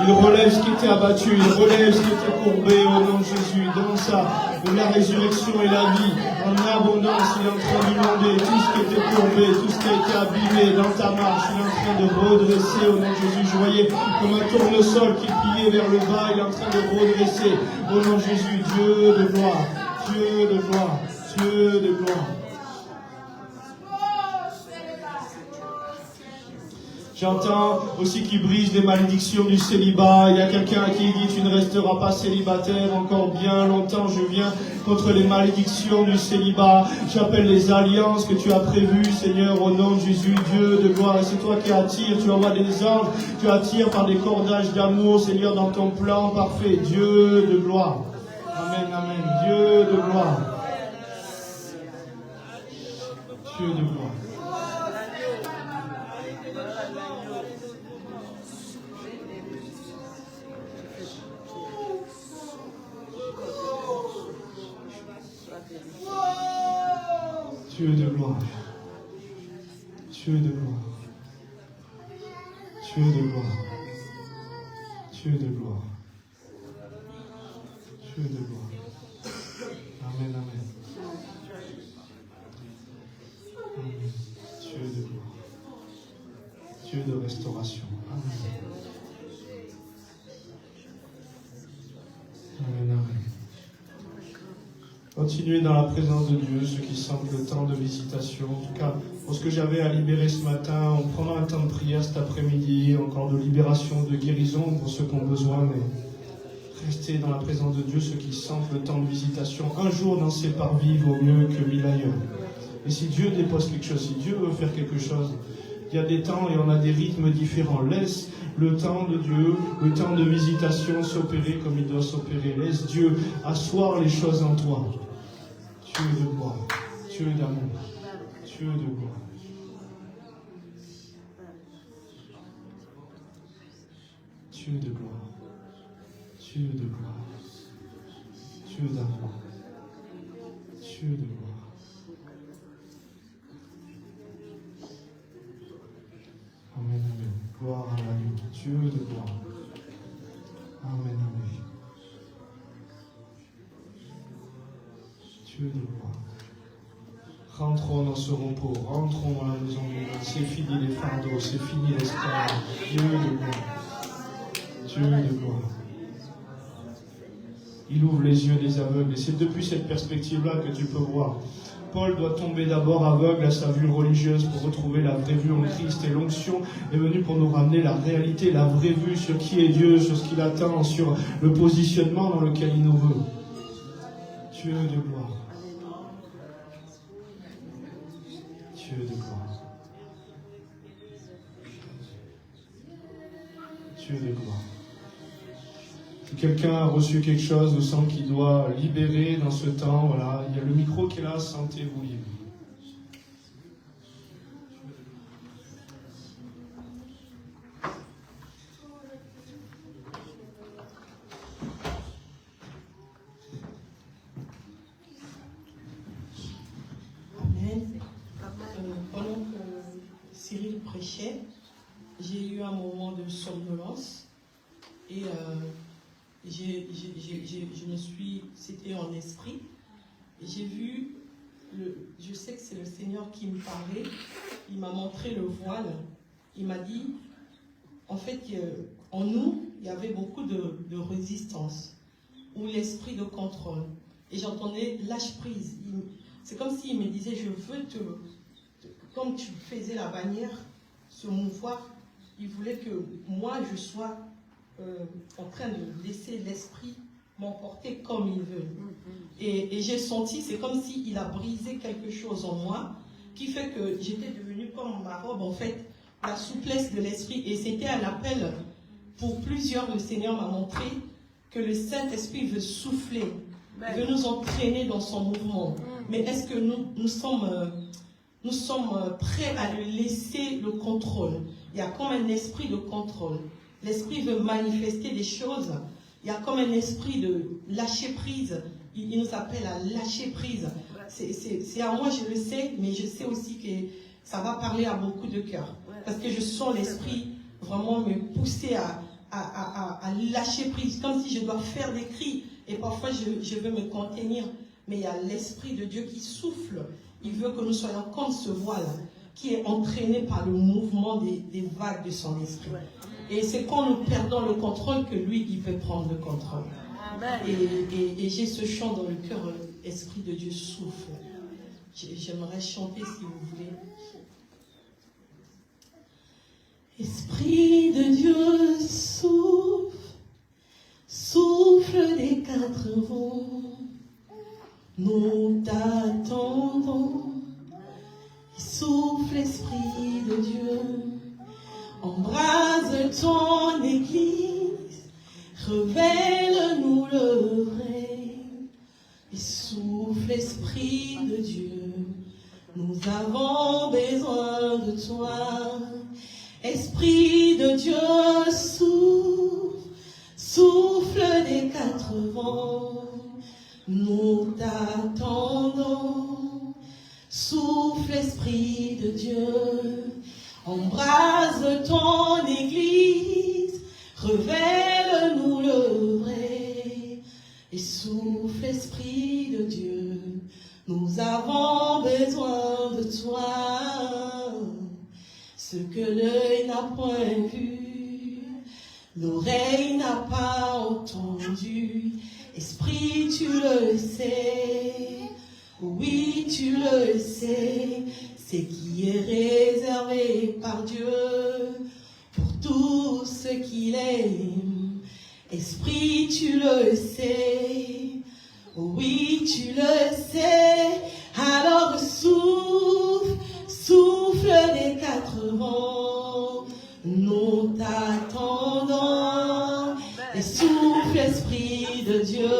Il relève ce qui était abattu, il relève ce qui était courbé au nom de Jésus. Dans ça, la résurrection et la vie, en abondance, il est en train d'inonder tout ce qui était courbé, tout ce qui a été abîmé dans ta marche. Il est en train de redresser au nom de Jésus. Je voyais comme un tournesol qui pliait vers le bas, il est en train de redresser au nom de Jésus. Dieu de gloire, Dieu de gloire, Dieu de gloire. J'entends aussi qu'il brise les malédictions du célibat. Il y a quelqu'un qui dit tu ne resteras pas célibataire encore bien longtemps. Je viens contre les malédictions du célibat. J'appelle les alliances que tu as prévues, Seigneur, au nom de Jésus, Dieu de gloire. Et c'est toi qui attires, tu envoies des anges, tu attires par des cordages d'amour, Seigneur, dans ton plan parfait. Dieu de gloire. Amen, amen. Dieu de gloire. Dieu de gloire. Dieu de gloire, Dieu de gloire, Dieu de gloire. Dieu de gloire. Dieu de gloire. Amen, amen. Amen. Dieu de gloire. Dieu de restauration. Amen. Amen, amen. Continuez dans la présence de Dieu, ceux qui sentent le temps de visitation. En tout cas, pour ce que j'avais à libérer ce matin, en prenant un temps de prière cet après-midi, encore de libération, de guérison pour ceux qui ont besoin, mais restez dans la présence de Dieu, ceux qui sentent le temps de visitation. Un jour dans ces parvis vaut mieux que 1000 ailleurs. Et si Dieu dépose quelque chose, si Dieu veut faire quelque chose, il y a des temps et on a des rythmes différents. Laisse le temps de Dieu, le temps de visitation s'opérer comme il doit s'opérer. Laisse Dieu asseoir les choses en toi. Dieu de gloire, Dieu d'amour, Dieu de gloire. Dieu de gloire, Dieu de gloire, Dieu d'amour, Dieu de gloire. Amen, amen. Gloire à l'agneau, Dieu de gloire. Amen, amen. Dieu de gloire. Rentrons dans ce repos, rentrons dans la maison de Dieu. C'est fini les fardeaux, c'est fini l'esclave. Dieu de gloire. Dieu de gloire. Il ouvre les yeux des aveugles et c'est depuis cette perspective-là que tu peux voir. Paul doit tomber d'abord aveugle à sa vue religieuse pour retrouver la vraie vue en Christ. Et l'onction est venue pour nous ramener la réalité, la vraie vue sur qui est Dieu, sur ce qu'il attend, sur le positionnement dans lequel il nous veut. Dieu de gloire. Dieu de gloire. Dieu de gloire. Si quelqu'un a reçu quelque chose ou sent qu'il doit libérer dans ce temps, voilà, il y a le micro qui est là, sentez-vous libre. Pendant que Cyril prêchait, j'ai eu un moment de somnolence et je me suis, c'était en esprit, et j'ai vu, je sais que c'est le Seigneur qui me parlait, il m'a montré le voile, il m'a dit, en fait, en nous, il y avait beaucoup de résistance, ou l'esprit de contrôle, et j'entendais lâche prise. C'est comme s'il me disait, je veux comme tu faisais la bannière, se mouvoir, il voulait que moi je sois en train de laisser l'esprit m'emporter comme il veut. Et j'ai senti, c'est comme s'il a brisé quelque chose en moi, qui fait que j'étais devenue comme ma robe, en fait, la souplesse de l'esprit. Et c'était un appel pour plusieurs, le Seigneur m'a montré que le Saint-Esprit veut souffler, veut nous entraîner dans son mouvement. Mais est-ce que nous sommes prêts à lui laisser le contrôle? Il y a comme un esprit de contrôle. L'esprit veut manifester des choses. Il y a comme un esprit de lâcher prise. Il nous appelle à lâcher prise. C'est à moi, je le sais, mais je sais aussi que ça va parler à beaucoup de cœurs. Parce que je sens l'esprit vraiment me pousser à lâcher prise, comme si je dois faire des cris. Et parfois, je veux me contenir. Mais il y a l'Esprit de Dieu qui souffle. Il veut que nous soyons comme ce voile qui est entraîné par le mouvement des vagues de son esprit. Et c'est quand nous perdons le contrôle que lui, il peut prendre le contrôle. Et j'ai ce chant dans le cœur, Esprit de Dieu souffle. J'aimerais chanter si vous voulez. Esprit de Dieu souffle, souffle des quatre vents. Nous t'attendons, souffle Esprit de Dieu, embrase ton Église, révèle-nous le vrai, et souffle Esprit de Dieu, nous avons besoin de toi. Esprit de Dieu souffle, souffle des quatre vents. Nous t'attendons, souffle Esprit de Dieu, embrase ton Église, révèle-nous le vrai. Et souffle, Esprit de Dieu, nous avons besoin de toi. Ce que l'œil n'a point vu, l'oreille n'a pas entendu. Esprit, tu le sais, oui, tu le sais, c'est qui est réservé par Dieu pour tous ceux qu'il aime. Esprit, tu le sais, oui, tu le sais, alors souffle, souffle des quatre vents, nous t'attendons, et souffle, Esprit de Dieu,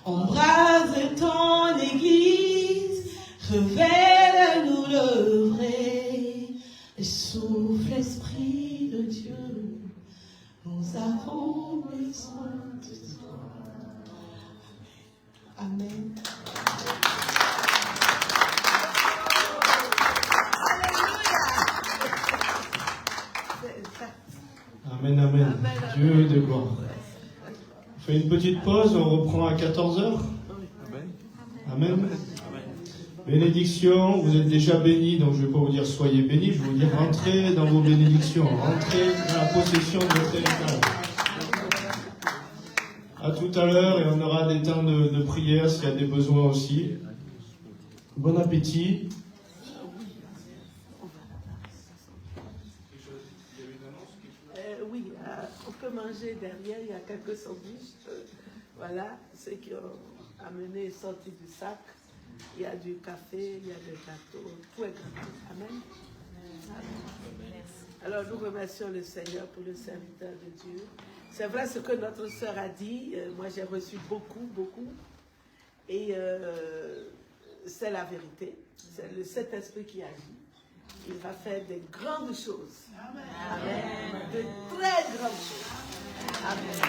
embrase ton Église, révèle-nous le vrai, et souffle, Esprit de Dieu, nous avons besoin de toi. Amen. Amen, amen. Dieu de gloire. On fait une petite pause, on reprend à 14h. Amen. Bénédiction, vous êtes déjà bénis, donc je ne vais pas vous dire soyez bénis, je vais vous dire rentrez dans vos bénédictions, rentrez dans la possession de votre héritage. À tout à l'heure, et on aura des temps de prière s'il y a des besoins aussi. Bon appétit. Oui, on peut manger derrière, il y a quelques sandwichs. Voilà, ceux qui ont amené et sorti du sac. Il y a du café, il y a des gâteaux, tout est gratuit. Amen. Alors nous remercions le Seigneur pour le serviteur de Dieu. C'est vrai ce que notre sœur a dit, moi j'ai reçu beaucoup. Et c'est la vérité, c'est le Saint-Esprit qui agit. Il va faire de grandes choses. Amen. De très grandes choses. Amen.